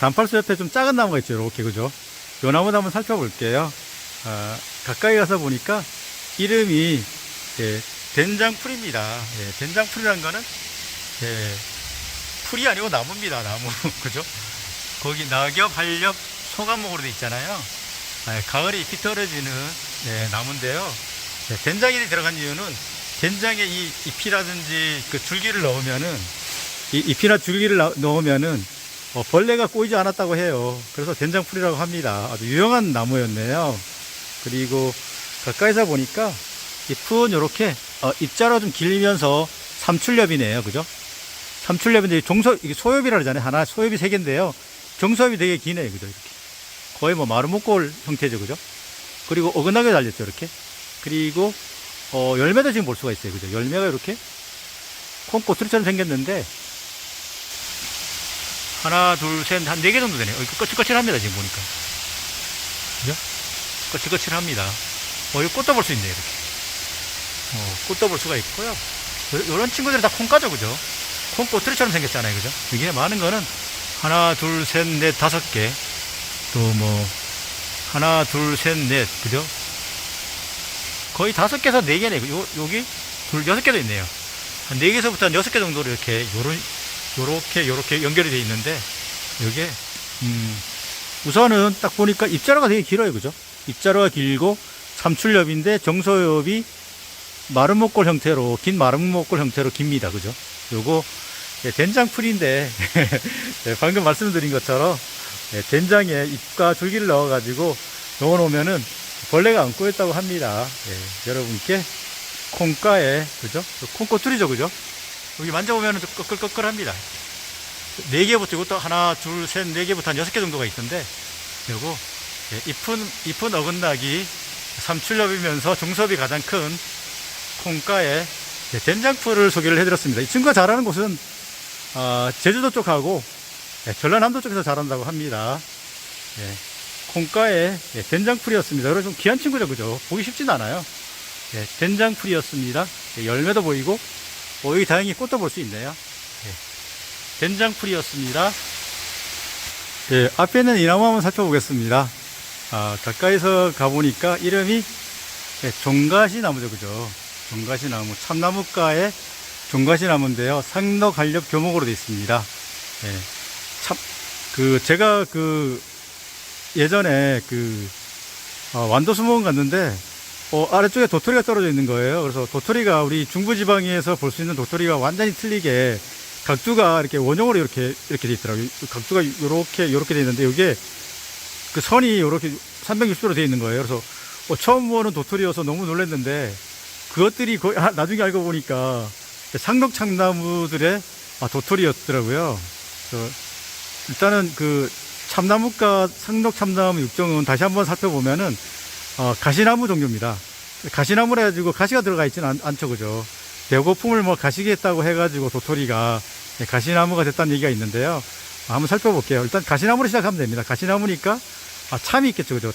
단팔수 옆에 좀 작은 나무가 있죠. 이렇게, 그죠? 요 나무도 한번 살펴볼게요. 가까이 가서 보니까 이름이, 예, 된장풀입니다. 예, 된장풀이라는 거는, 예, 풀이 아니고 나무입니다. 나무. 그죠? 거기 낙엽, 한렵, 소감목으로 되어 있잖아요. 가을에 잎이 떨어지는 나무인데요. 예, 된장이 들어간 이유는 된장에 이 잎이라든지 그 줄기를 넣으면은 이 잎이나 줄기를 넣으면은 벌레가 꼬이지 않았다고 해요. 그래서 된장풀이라고 합니다. 아주 유용한 나무였네요. 그리고 가까이서 보니까 잎은 이렇게 잎자로 좀 길면서 삼출엽이네요. 그죠? 삼출엽인데 이게 소엽이라 그러잖아요. 하나 소엽이 3개인데요. 정소엽이 되게 기네요. 그죠? 이렇게. 거의 뭐 마루목골 형태죠. 그죠? 그리고 어긋나게 달렸죠. 이렇게. 그리고 열매도 지금 볼 수가 있어요. 그죠? 열매가 이렇게 콩꼬투리처럼 생겼는데 하나, 둘, 셋, 한 4개 정도 되네요. 거칠거칠합니다. 지금 보니까. 그죠? 거칠거칠합니다. 이거 꽃도 볼 수 있네요. 이렇게. 꽃도 볼 수가 있고요. 이런 친구들이 다 콩가죠. 그죠? 콩꼬투리처럼 생겼잖아요. 그죠? 이게 많은 거는 하나, 둘, 셋, 넷, 5개. 또 뭐, 하나, 둘, 셋, 넷. 그죠? 거의 5개에서 4개네. 여기 6개도 있네요. 한 4개에서부터 한 6개 정도로 이렇게, 요렇게 연결이 되어 있는데, 이게, 우선은 딱 보니까 잎자루가 되게 길어요. 그죠? 잎자루가 길고, 삼출엽인데 정소엽이 마름목골 형태로, 긴 마름목골 형태로 깁니다. 그죠? 요거, 된장풀인데, 방금 말씀드린 것처럼, 된장에 잎과 줄기를 넣어가지고 넣어 놓으면은 벌레가 안 꼬였다고 합니다. 여러분께 콩가에, 그죠? 콩꼬투리죠, 그죠? 여기 만져보면은 꺼끌꺼끌합니다. 4개부터, 이것도 하나, 둘, 셋, 4개부터 한 6개 정도가 있던데, 요거, 잎은 어긋나기, 삼출엽이면서 중섭이 가장 큰 콩가에 된장풀을 소개를 해드렸습니다. 이 친구가 자라는 곳은 제주도 쪽하고 전라남도 쪽에서 자란다고 합니다. 콩가에 된장풀이었습니다. 여러분 좀 귀한 친구죠, 그죠? 보기 쉽진 않아요. 된장풀이었습니다. 열매도 보이고 여기 다행히 꽃도 볼 수 있네요. 된장풀이었습니다. 앞에 있는 이 나무 한번 살펴보겠습니다. 가까이서 가보니까 이름이 종가시나무죠, 그죠? 종가시나무, 참나무가의 종가시나무인데요. 상록한렵 교목으로 되어 있습니다. 제가 예전에 완도수목원 갔는데, 아래쪽에 도토리가 떨어져 있는 거예요. 그래서 도토리가 우리 중부지방에서 볼 수 있는 도토리가 완전히 틀리게 각두가 이렇게 원형으로 이렇게 돼 있더라고요. 각두가 요렇게 돼 있는데, 이게 그 선이 요렇게 360도로 돼 있는 거예요. 그래서 처음 보는 도토리여서 너무 놀랐는데, 그것들이 거의, 나중에 알고 보니까 상록참나무들의 도토리였더라고요. 그래서 일단은 그 참나무과 상록참나무 육종은 다시 한번 살펴보면은, 가시나무 종류입니다. 가시나무라 해가지고 가시가 들어가 있지는 않죠, 그죠? 배고픔을 뭐 가시겠다고 해가지고 도토리가 가시나무가 됐다는 얘기가 있는데요. 한번 살펴볼게요. 일단 가시나무로 시작하면 됩니다. 가시나무니까, 참이 있겠죠, 그죠?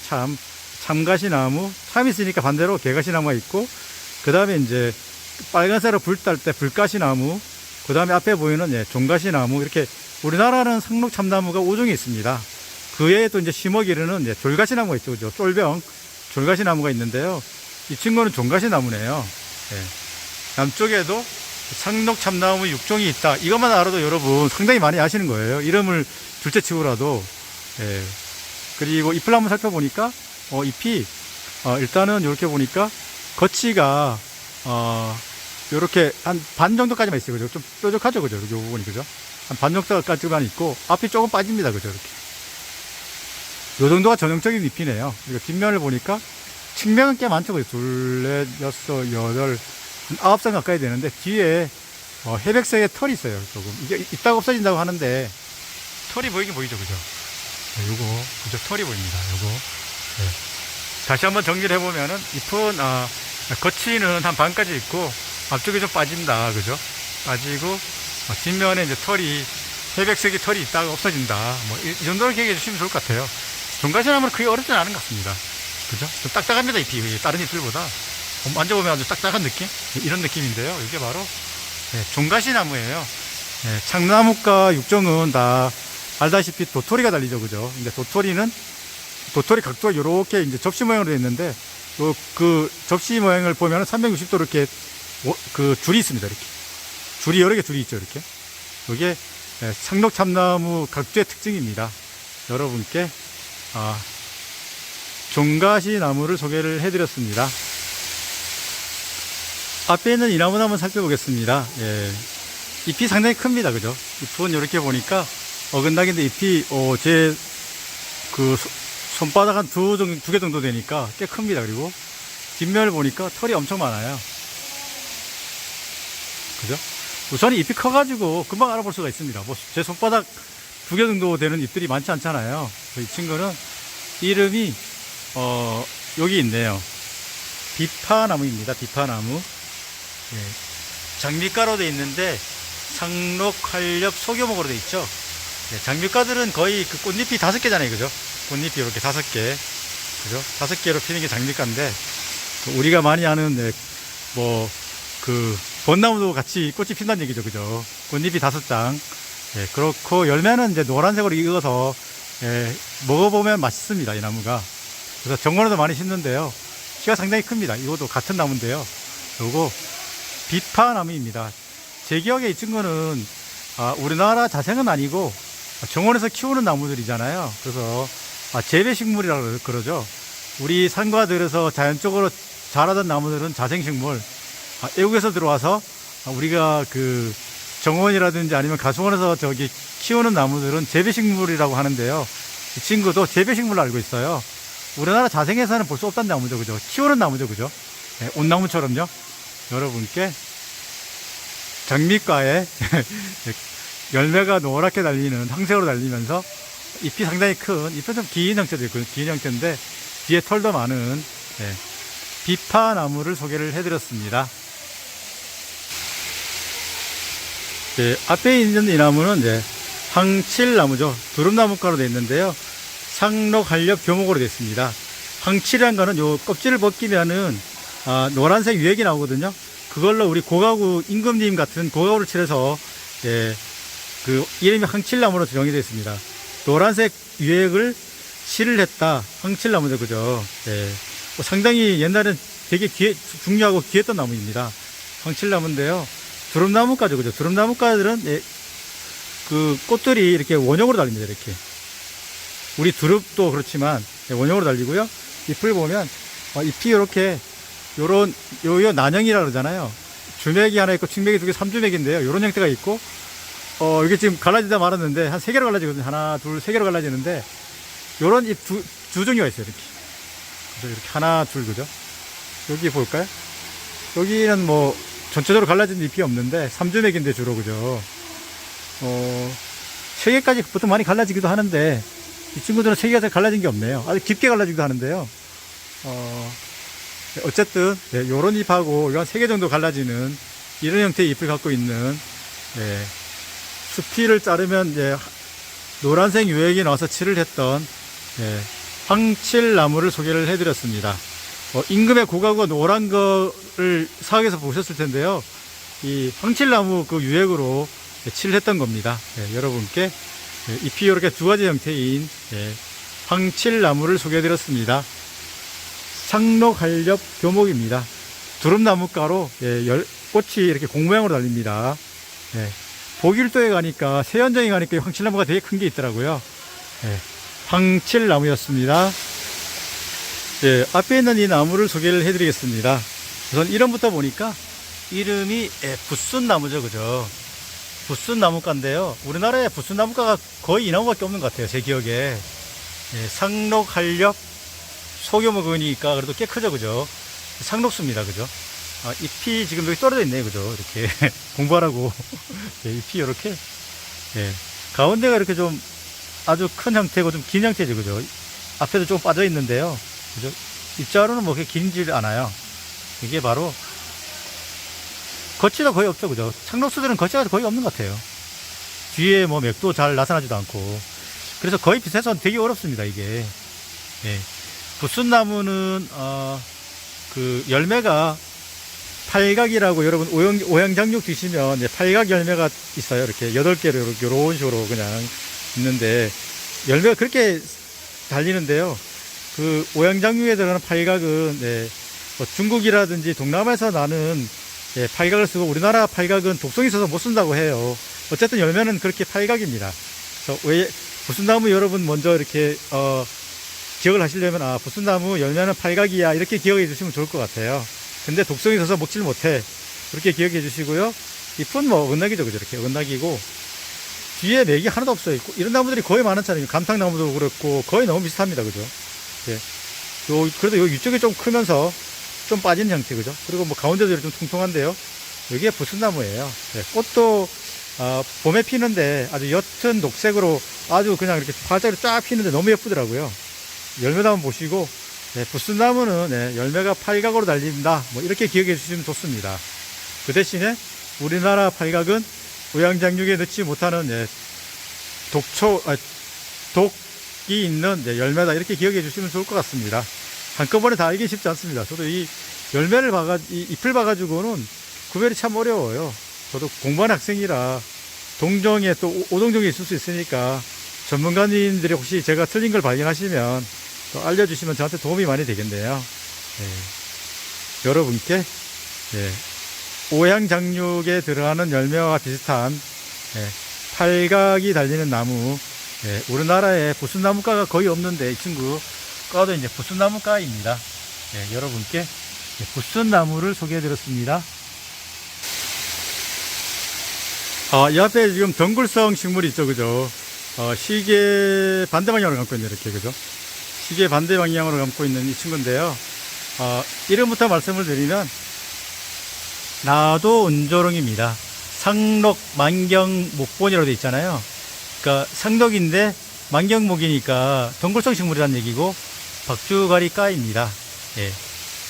참가시나무, 참이 있으니까 반대로 개가시나무가 있고, 그 다음에 이제 빨간색으로 불 딸 때 불가시나무, 그 다음에 앞에 보이는 종가시나무, 이렇게 우리나라는 상록참나무가 5종이 있습니다. 그 외에 또 이제 심어기르는 졸가시나무가 있죠, 그죠? 쫄병, 졸가시나무가 있는데요. 이 친구는 종가시나무네요. 예. 남쪽에도 상록참나무 6종이 있다. 이것만 알아도 여러분 상당히 많이 아시는 거예요. 이름을 둘째 치고라도. 예. 그리고 잎을 한번 살펴보니까, 잎이, 일단은 이렇게 보니까 겉이가, 요렇게 한 반 정도까지만 있어요. 그죠? 좀 뾰족하죠, 그죠? 요 부분이, 그죠? 한 반 정도까지만 있고, 앞이 조금 빠집니다. 그죠? 이렇게. 요 정도가 전형적인 잎이네요. 그리고 뒷면을 보니까 측면은 꽤 많죠. 그죠? 둘, 넷, 여섯, 여덟, 한 9쌍 가까이 되는데, 뒤에, 회백색의 털이 있어요. 조금. 이게 있다가 없어진다고 하는데, 털이 보이긴 보이죠. 그죠? 네, 요거, 그죠? 털이 보입니다. 요거. 네. 다시 한번 정리를 해보면은, 잎은, 겉이는 한 반까지 있고, 앞쪽에 좀 빠진다. 그죠? 빠지고, 뒷면에 이제 털이, 회백색의 털이 있다가 없어진다. 뭐, 이 정도로 기억해 주시면 좋을 것 같아요. 종가시나무는 그게 어렵진 않은 것 같습니다. 그죠? 좀 딱딱합니다, 잎이. 다른 잎들보다. 만져보면 아주 딱딱한 느낌? 이런 느낌인데요. 이게 바로, 종가시나무예요. 참나무과 육종은 다 알다시피 도토리가 달리죠. 그죠? 근데 도토리 각도가 이렇게 이제 접시 모양으로 되어 있는데, 그 접시 모양을 보면 360도 이렇게, 그 줄이 있습니다. 이렇게. 줄이 여러 개 줄이 있죠. 이렇게. 이게 상록참나무 각주의 특징입니다. 여러분께, 종가시 나무를 소개를 해드렸습니다. 앞에 있는 이 나무는 한번 살펴보겠습니다. 예. 잎이 상당히 큽니다. 그죠? 잎은 이렇게 보니까 어긋나긴데 잎이, 제 그 손바닥 한 두 개 정도 되니까 꽤 큽니다. 그리고 뒷면을 보니까 털이 엄청 많아요. 그죠? 우선 잎이 커가지고 금방 알아볼 수가 있습니다. 뭐 제 손바닥 두 개 정도 되는 잎들이 많지 않잖아요. 이 친구는 이름이 여기 있네요. 비파나무입니다. 비파나무. 예. 장미가로 되어 있는데 상록활렵 소교목으로 되어 있죠. 예. 장미가들은 거의 그 꽃잎이 5개잖아요. 그죠? 꽃잎이 이렇게 5개. 그죠? 5개로 피는 게 장미가인데, 우리가 많이 아는, 그 벚나무도 같이 꽃이 핀다는 얘기죠. 그죠? 꽃잎이 5장. 예, 그렇고, 열매는 이제 노란색으로 익어서, 먹어보면 맛있습니다. 이 나무가. 그래서 정원에도 많이 심는데요. 키가 상당히 큽니다. 이것도 같은 나무인데요. 요거, 비파나무입니다. 제 기억에 이 친구는, 우리나라 자생은 아니고, 정원에서 키우는 나무들이잖아요. 그래서, 재배식물이라고 그러죠. 우리 산과들에서 자연적으로 자라던 나무들은 자생식물, 외국에서 들어와서, 우리가 그, 정원이라든지 아니면 가수원에서 저기 키우는 나무들은 재배식물이라고 하는데요. 이 친구도 재배식물로 알고 있어요. 우리나라 자생에서는 볼 수 없다는 나무죠. 그죠? 키우는 나무죠. 그죠? 네, 온나무처럼요. 여러분께 장미과에 열매가 노랗게 달리는 황색으로 달리면서 잎이 상당히 큰, 잎은 좀 긴 형태도 있고, 긴 형태인데 뒤에 털도 많은 비파나무를 소개를 해드렸습니다. 앞에 있는 이 나무는 이제 황칠나무죠. 두릅나무과로 되어 있는데요. 상록활렵 교목으로 되어 있습니다. 황칠이라는 거는 요 껍질을 벗기면은 노란색 유액이 나오거든요. 그걸로 우리 고가구 임금님 같은 고가구를 칠해서 그 이름이 황칠나무로 정의되어 있습니다. 노란색 유액을 실을 했다. 황칠나무죠, 그죠? 상당히 옛날엔 되게 중요하고 귀했던 나무입니다. 황칠나무인데요. 두릅나무과죠, 그죠? 두릅나무과들은 그 꽃들이 이렇게 원형으로 달립니다. 이렇게 우리 두릅도 그렇지만 원형으로 달리고요. 잎을 보면 잎이 이렇게 요런 요 난형이라 그러잖아요. 주맥이 하나 있고 측맥이 두 개, 삼주맥인데요. 요런 형태가 있고 이게 지금 갈라지다 말았는데 한 세 개로 갈라지거든요. 하나, 둘, 세 개로 갈라지는데 요런 잎 두 종류가 있어요. 이렇게. 그래서 이렇게 하나, 둘, 그죠? 여기 볼까요? 여기는 뭐 전체적으로 갈라진 잎이 없는데 삼주맥인데 주로, 그죠? 세 개까지 보통 많이 갈라지기도 하는데 이 친구들은 세 개가 갈라진 게 없네요. 아주 깊게 갈라지기도 하는데요. 어쨌든 네, 요런 잎하고 한 세 개 정도 갈라지는 이런 형태의 잎을 갖고 있는 수피를 자르면 노란색 유액이 나와서 칠을 했던 황칠나무를 소개를 해드렸습니다. 임금의 고가구가 노란 거를 사학에서 보셨을 텐데요. 이 황칠나무 그 유액으로 칠을 했던 겁니다. 여러분께 잎이 이렇게 두 가지 형태인 황칠나무를 소개해드렸습니다. 상록한렵 교목입니다. 두릅나무가로 꽃이 이렇게 공 모양으로 달립니다. 보길도에 가니까 세연정에 가니까 황칠나무가 되게 큰 게 있더라고요. 황칠나무였습니다. 앞에 있는 이 나무를 소개를 해드리겠습니다. 우선 이름부터 보니까 이름이 붓순나무죠, 그죠? 붓순나무가인데요. 우리나라에 붓순나무가가 거의 이 나무밖에 없는 것 같아요, 제 기억에. 상록한렵 소규모니까 그래도 꽤 크죠, 그죠? 상록수입니다, 그죠? 잎이 지금 여기 떨어져 있네요, 그죠? 이렇게 공부하라고 잎이 이렇게 가운데가 이렇게 좀 아주 큰 형태고 좀 긴 형태죠, 그죠? 앞에도 좀 빠져 있는데요, 그죠? 잎자루는 뭐 그렇게 길지 않아요. 이게 바로 겉지가 거의 없죠, 그죠? 상록수들은 겉지가 거의 없는 것 같아요. 뒤에 뭐 맥도 잘 나타나지도 않고 그래서 거의 비슷해서 되게 어렵습니다, 이게. 붓순나무는 그 열매가 팔각이라고, 여러분 오양장육 드시면 팔각 열매가 있어요. 이렇게 8개로 이런 식으로 그냥 있는데 열매가 그렇게 달리는데요. 그 오양장육에 들어가는 팔각은 뭐 중국이라든지 동남아에서 나는 팔각을 쓰고 우리나라 팔각은 독성이 있어서 못 쓴다고 해요. 어쨌든 열매는 그렇게 팔각입니다. 그래서 붓순나무 여러분 먼저 이렇게 기억을 하시려면 붓순나무 열매는 팔각이야, 이렇게 기억해 주시면 좋을 것 같아요. 근데 독성이 있어서 먹질 못해, 그렇게 기억해 주시고요. 잎은 뭐 은낙이죠, 그죠? 이렇게 은낙이고 뒤에 맥이 하나도 없어요. 이런 나무들이 거의 많잖아요. 감탕나무도 그렇고 거의 너무 비슷합니다, 그죠? 그래도 요 위쪽이 좀 크면서 좀 빠진 형태, 그죠? 그리고 뭐 가운데도 좀 통통한데요. 여기에 붓순나무예요. 꽃도 봄에 피는데 아주 옅은 녹색으로 아주 그냥 이렇게 활짝으로 쫙 피는데 너무 예쁘더라고요. 열매도 한번 보시고, 붓순나무는 열매가 팔각으로 달린다, 뭐 이렇게 기억해 주시면 좋습니다. 그 대신에 우리나라 팔각은 오양장육에 넣지 못하는 독이 있는 열매다, 이렇게 기억해 주시면 좋을 것 같습니다. 한꺼번에 다 알기 쉽지 않습니다. 저도 이 열매를 이 잎을 봐가지고는 구별이 참 어려워요. 저도 공부하는 학생이라 동정에 또 오동정이 있을 수 있으니까 전문가님들이 혹시 제가 틀린 걸 발견하시면 또 알려주시면 저한테 도움이 많이 되겠네요. 여러분께 오양장육에 들어가는 열매와 비슷한 팔각이 달리는 나무, 우리나라에 붓순나무가가 거의 없는데 이 친구 과도 이제 붓순나무가입니다. 여러분께 붓순나무를 소개해 드렸습니다. 이 앞에 지금 덩굴성 식물이 있죠, 그죠? 시계 반대 방향으로 감고 있는, 이렇게, 그죠? 시계 반대 방향으로 감고 있는 이 친구인데요. 이름부터 말씀을 드리면 나도은조롱입니다. 상록 만경 목본이라고 되어 있잖아요. 그러니까 상록인데 만경목이니까 덩굴성 식물이라는 얘기고 박주가리 까입니다.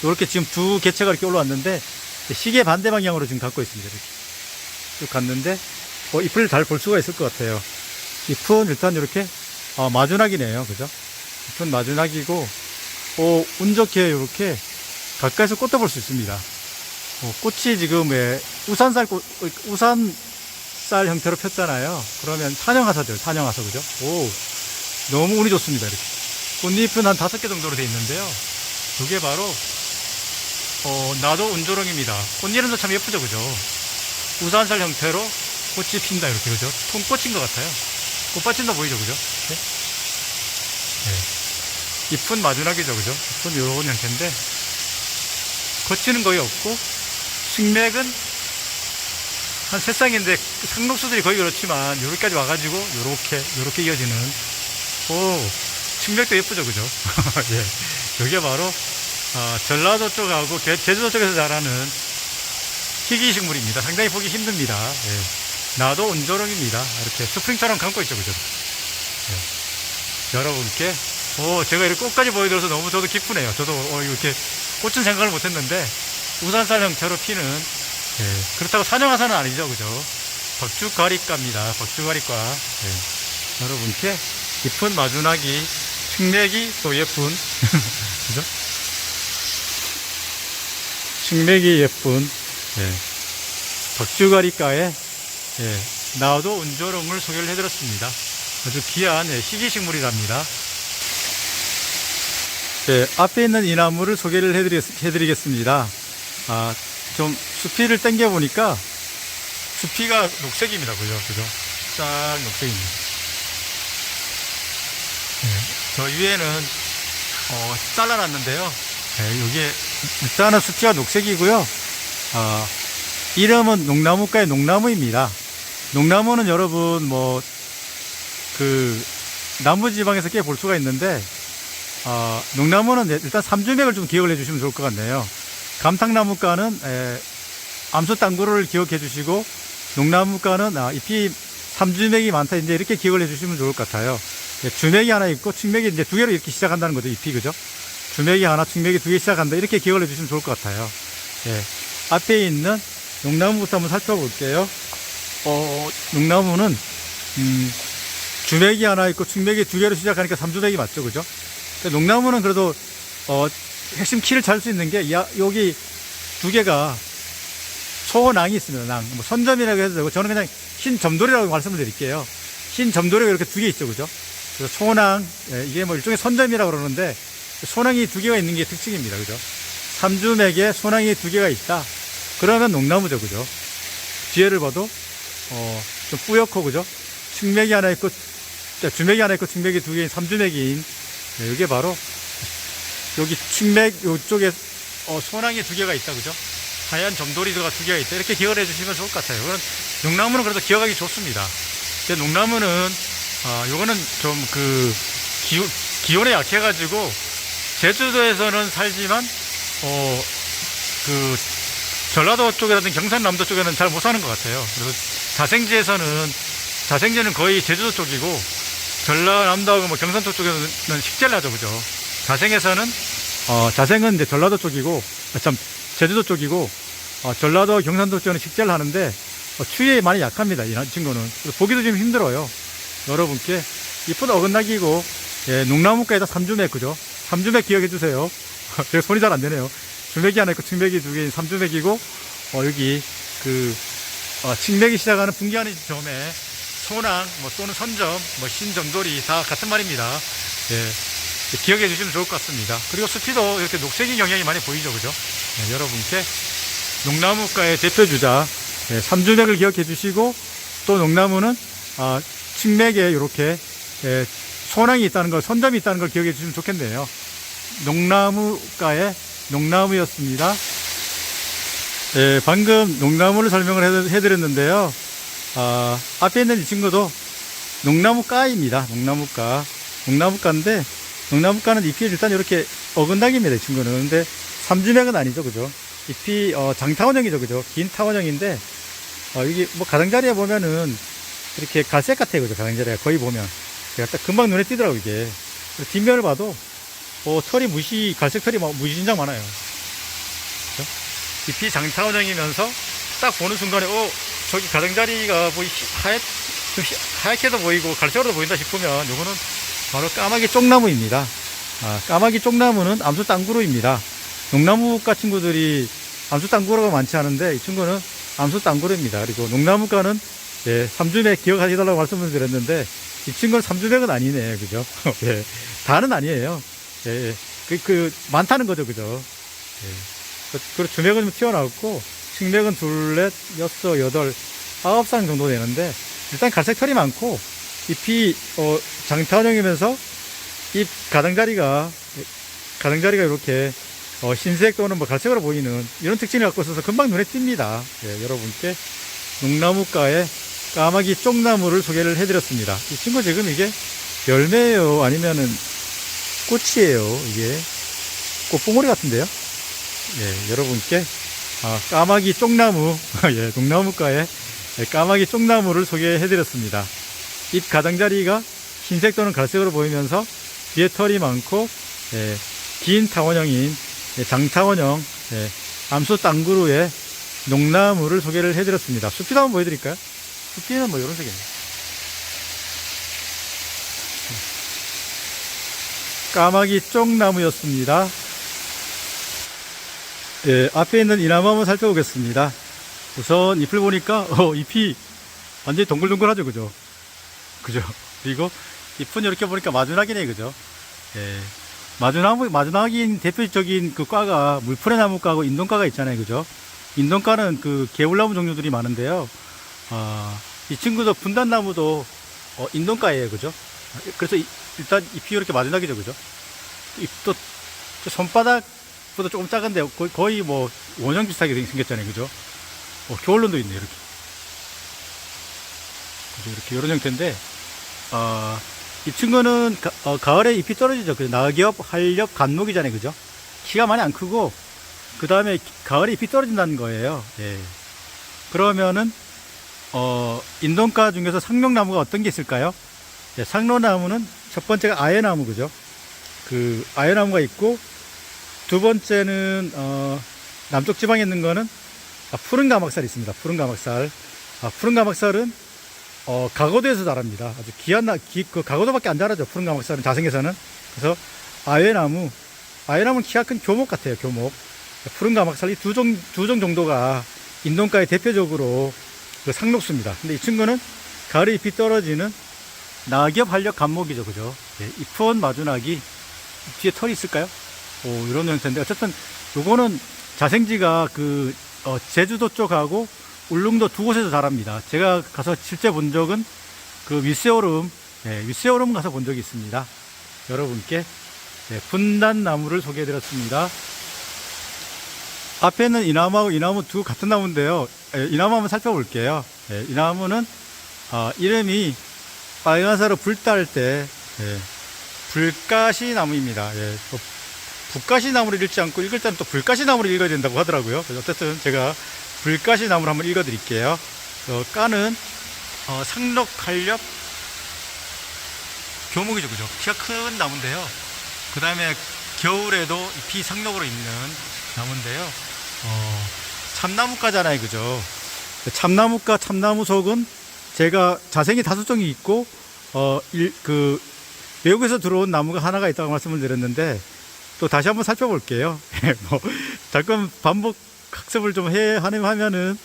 이렇게 지금 두 개체가 이렇게 올라왔는데 시계 반대 방향으로 지금 갖고 있습니다. 이렇게 쭉 갔는데 잎을 잘 볼 수가 있을 것 같아요. 잎은 일단 이렇게 마주낙이네요, 그죠? 잎은 마주낙이고 운 좋게 이렇게 가까이서 꽃도 볼 수 있습니다. 꽃이 지금 우산쌀 형태로 폈잖아요. 그러면 탄형하사죠, 탄형하사, 그죠? 너무 운이 좋습니다. 이렇게 꽃잎은 한 5개 정도로 되어 있는데요. 이게 바로 나도 운조롱입니다. 꽃이름도 참 예쁘죠, 그죠? 우산살 형태로 꽃이 핀다, 이렇게, 그죠? 통꽃인 것 같아요. 꽃받침도 보이죠, 그죠? 잎은 마주나기죠, 그죠? 잎은 이런 형태인데, 거치는 거의 없고, 식맥은 한 세 쌍인데, 상록수들이 거의 그렇지만, 여기까지 와가지고, 요렇게 이어지는, 식맥도 예쁘죠, 그죠? 예. 여기가 바로, 전라도 쪽하고 제주도 쪽에서 자라는 희귀식물입니다. 상당히 보기 힘듭니다. 예. 나도 온조롱입니다. 이렇게 스프링처럼 감고 있죠, 그죠? 예. 여러분께, 제가 이렇게 꽃까지 보여드려서 너무 저도 기쁘네요. 저도, 이렇게 꽃은 생각을 못 했는데, 우산살 형태로 피는, 예. 그렇다고 산영화산은 아니죠, 그죠? 박주가리과입니다. 박주가리과. 예. 여러분께 깊은 마주나기, 식맥이 또 예쁜, 그죠? 식맥이 예쁜, 예. 박주가리과의, 예. 나도 온조롱을 소개를 해드렸습니다. 아주 귀한, 예. 희귀식물이랍니다. 예. 앞에 있는 이 나무를 소개를 해드리겠습니다. 좀 수피를 당겨보니까 수피가 녹색입니다. 그죠? 싹 녹색입니다. 예. 저 위에는, 잘라놨는데요. 예. 여기에, 일단은 수피가 녹색이고요. 이름은 농나무과의 농나무입니다. 농나무는 여러분, 남부지방에서 꽤 볼 수가 있는데, 농나무는 일단 삼주맥을 좀 기억을 해주시면 좋을 것 같네요. 감탕나무과는 암소땅구를 기억해 주시고, 농나무과는 잎이 삼주맥이 많다. 이제 이렇게 기억을 해주시면 좋을 것 같아요. 예, 주맥이 하나 있고, 측맥이 이제 두 개로 이렇게 시작한다는 거죠, 잎이, 그죠? 주맥이 하나, 측맥이 두 개 시작한다. 이렇게 기억을 해주시면 좋을 것 같아요. 예, 앞에 있는 농나무부터 한번 살펴볼게요. 농나무는, 주맥이 하나 있고, 측맥이 두 개로 시작하니까 삼주맥이 맞죠, 그죠? 농나무는 그래도, 핵심 키를 잘 수 있는 게, 여기 두 개가 소낭이 있습니다, 낭. 선점이라고 해도 되고, 저는 그냥 흰 점돌이라고 말씀을 드릴게요. 흰 점돌이가 이렇게 두 개 있죠, 그죠? 그래서 소낭, 이게 일종의 선점이라고 그러는데, 소낭이 두 개가 있는 게 특징입니다, 그죠? 삼주맥에 소낭이 두 개가 있다. 그러면 농나무죠, 그죠? 뒤에를 봐도, 좀 뿌옇고, 그죠? 측맥이 하나 있고, 주맥이 하나 있고, 측맥이 두 개인 삼주맥인, 이게 바로, 여기 측맥, 요쪽에, 소낭이 두 개가 있다, 그죠? 하얀 점돌이가 두 개가 있다. 이렇게 기억을 해주시면 좋을 것 같아요. 그런, 농나무는 그래도 기억하기 좋습니다. 근데 농나무는, 요거는 좀 기온에 약해가지고, 제주도에서는 살지만, 전라도 쪽이라든지 경상남도 쪽에는 잘 못 사는 것 같아요. 그래서 자생제는 거의 제주도 쪽이고, 전라남도하고 경상도 쪽에서는 식재를 하죠, 그죠? 자생은 이제 전라도 쪽이고, 제주도 쪽이고, 전라도 경상도 쪽에는 식재를 하는데, 추위에 많이 약합니다, 이 친구는. 그래서 보기도 좀 힘들어요. 여러분께 이쁜 어긋나기고, 예, 농나무과에다 삼주맥, 그죠? 삼주맥 기억해 주세요. 제가 손이 잘 안 되네요. 주맥이 하나 있고, 측맥이 두 개인 삼주맥이고, 여기, 측맥이 시작하는 분기하는 점에, 소낭, 또는 선점, 신점돌이 다 같은 말입니다. 예, 기억해 주시면 좋을 것 같습니다. 그리고 수피도 이렇게 녹색인 경향이 많이 보이죠, 그죠? 예, 여러분께 농나무과의 대표주자, 예, 삼주맥을 기억해 주시고, 또 농나무는, 측맥에 이렇게, 예, 소낭이 있다는 걸, 선점이 있다는 걸 기억해 주시면 좋겠네요. 농나무과의 농나무였습니다. 예, 방금 농나무를 설명을 해드렸는데요. 앞에 있는 이 친구도 농나무과입니다. 농나무과인데, 농나무과는 잎이 일단 이렇게 어긋나기입니다, 이 친구는. 근데 삼주맥은 아니죠, 그죠? 잎이, 장타원형이죠, 그죠? 긴 타원형인데, 이게 가장자리에 보면은 이렇게 갈색 같아요, 그죠? 가장자리가 거의 보면. 제가 딱 금방 눈에 띄더라고요, 이게. 뒷면을 봐도, 털이 갈색 털이 무지진장 많아요. 그죠? 잎이 장타원형이면서 딱 보는 순간에, 저기 가장자리가 좀 하얗게도 보이고 갈색으로도 보인다 싶으면 요거는 바로 까마귀 쪽나무입니다. 까마귀 쪽나무는 암수땅구루입니다. 농나무과 친구들이 암수땅구루가 많지 않은데 이 친구는 암수땅구루입니다. 그리고 농나무과는, 예, 삼주맥 기억하시달라고 말씀을 드렸는데 이 친구는 삼주맥은 아니네, 그죠? 예, 다는 아니에요. 예, 많다는 거죠, 그죠? 예. 그리고 주맥은 좀 튀어나왔고, 측맥은 둘, 넷, 여섯, 여덟, 9쌍 정도 되는데, 일단 갈색 털이 많고, 잎이, 장타원형이면서, 잎 가장자리가 이렇게 흰색 또는 뭐 갈색으로 보이는 이런 특징을 갖고 있어서 금방 눈에 띕니다. 예, 여러분께 농나무과의 까마귀 쪽나무를 소개를 해드렸습니다. 이 친구 지금 이게 열매예요? 아니면은 꽃이에요? 이게 꽃봉오리 같은데요? 예, 여러분께 까마귀 쪽나무, 예, 농나무과의 까마귀 쪽나무를 소개해드렸습니다. 잎 가장자리가 흰색 또는 갈색으로 보이면서 뒤에 털이 많고, 예, 긴 타원형인 장타원형 암수 땅구루의 농나무를 소개를 해드렸습니다. 숲이도 한번 보여드릴까요? 숲이는 뭐 이런 색이에요. 까마귀 쪽나무였습니다. 예, 앞에 있는 이 나무 한번 살펴보겠습니다. 우선 잎을 보니까 잎이 완전히 동글동글하죠, 그죠? 그죠? 그리고 잎은 이렇게 보니까 마주나기네, 그죠? 예. 마주나기 대표적인 그 과가 물풀의 나무과하고 인동과가 있잖아요, 그죠? 인동과는 그 개울나무 종류들이 많은데요. 이 친구도 분단나무도 인동과예요, 그죠? 그래서 일단 잎이 이렇게 마주나기죠, 그죠? 잎도 손바닥보다 조금 작은데 거의 뭐 원형 비슷하게 생겼잖아요, 그죠? 겨울론도 있네, 이렇게. 그죠? 이렇게 이런 형태인데, 이 친구는 가을에 잎이 떨어지죠. 그 낙엽, 활엽, 간목이잖아요, 그죠? 키가 많이 안 크고, 그 다음에 가을에 잎이 떨어진다는 거예요. 예. 그러면은 인동과 중에서 상록나무가 어떤 게 있을까요? 예, 상록나무는 첫 번째가 아예나무, 그죠? 그 아예나무가 있고, 두 번째는 남쪽 지방에 있는 거는 푸른 가막살이 있습니다. 푸른 가막살. 푸른 가막살은 가고도에서 자랍니다. 아주 그 가고도밖에 안 자라죠. 푸른 가막살은 자생에서는. 그래서 아예나무는 키가 큰 교목 같아요. 교목. 푸른 가막살 이 두 종 정도가 인동과의 대표적으로 그 상록수입니다. 근데 이 친구는 가을에 잎이 떨어지는 낙엽, 활엽, 간목이죠, 그죠? 예, 잎은 마주나기. 뒤에 털이 있을까요? 이런 형태인데 어쨌든 요거는 자생지가 그 제주도 쪽하고 울릉도 두 곳에서 자랍니다. 제가 가서 실제 본 적은 그 윗세오름, 윗세오름 가서 본 적이 있습니다. 여러분께 분단나무를 소개해드렸습니다. 앞에는 이 나무하고 이 나무 두 같은 나무인데요. 이 나무 한번 살펴볼게요. 이 나무는 이름이 빨간사로 불 딸 때 불가시 나무입니다. 북가시 나무를 읽지 않고 읽을 때는 또 불가시 나무를 읽어야 된다고 하더라고요. 그래서 어쨌든 제가 불가시 나무를 한번 읽어 드릴게요. 까는 상록, 활엽, 교목이죠, 그죠? 키가 큰 나무인데요. 그 다음에 겨울에도 잎이 상록으로 있는 나무인데요. 참나무과잖아요, 그죠? 참나무과, 참나무속은 제가 자생이 5종이 있고, 외국에서 들어온 나무가 하나가 있다고 말씀을 드렸는데, 또 다시 한번 살펴볼게요. 잠깐 반복 학습을 좀 하면은,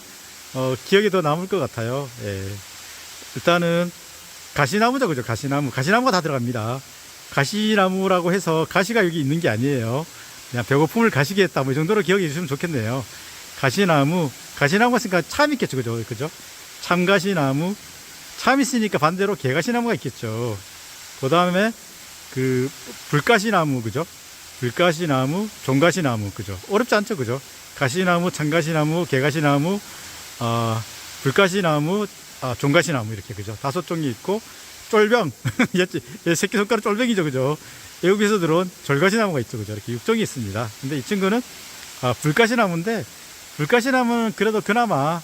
기억이 더 남을 것 같아요. 일단은, 가시나무죠, 그죠? 가시나무가 다 들어갑니다. 가시나무라고 해서 가시가 여기 있는 게 아니에요. 그냥 배고픔을 가시게 했다, 뭐 이 정도로 기억해 주시면 좋겠네요. 가시나무가 있으니까 참 있겠죠, 그죠? 참가시나무, 참 있으니까 반대로 개가시나무가 있겠죠. 그 다음에 불가시나무, 그죠? 불가시나무, 종가시나무, 그죠? 어렵지 않죠, 그죠? 가시나무, 참가시나무, 개가시나무, 불가시나무, 종가시나무, 이렇게, 그죠? 5종이 있고, 쫄병, 새끼손가락 쫄병이죠, 그죠? 외국에서 들어온 절가시나무가 있죠, 그죠? 이렇게 6종이 있습니다. 근데 이 친구는, 불가시나무인데, 불가시나무는 그래도 그나마,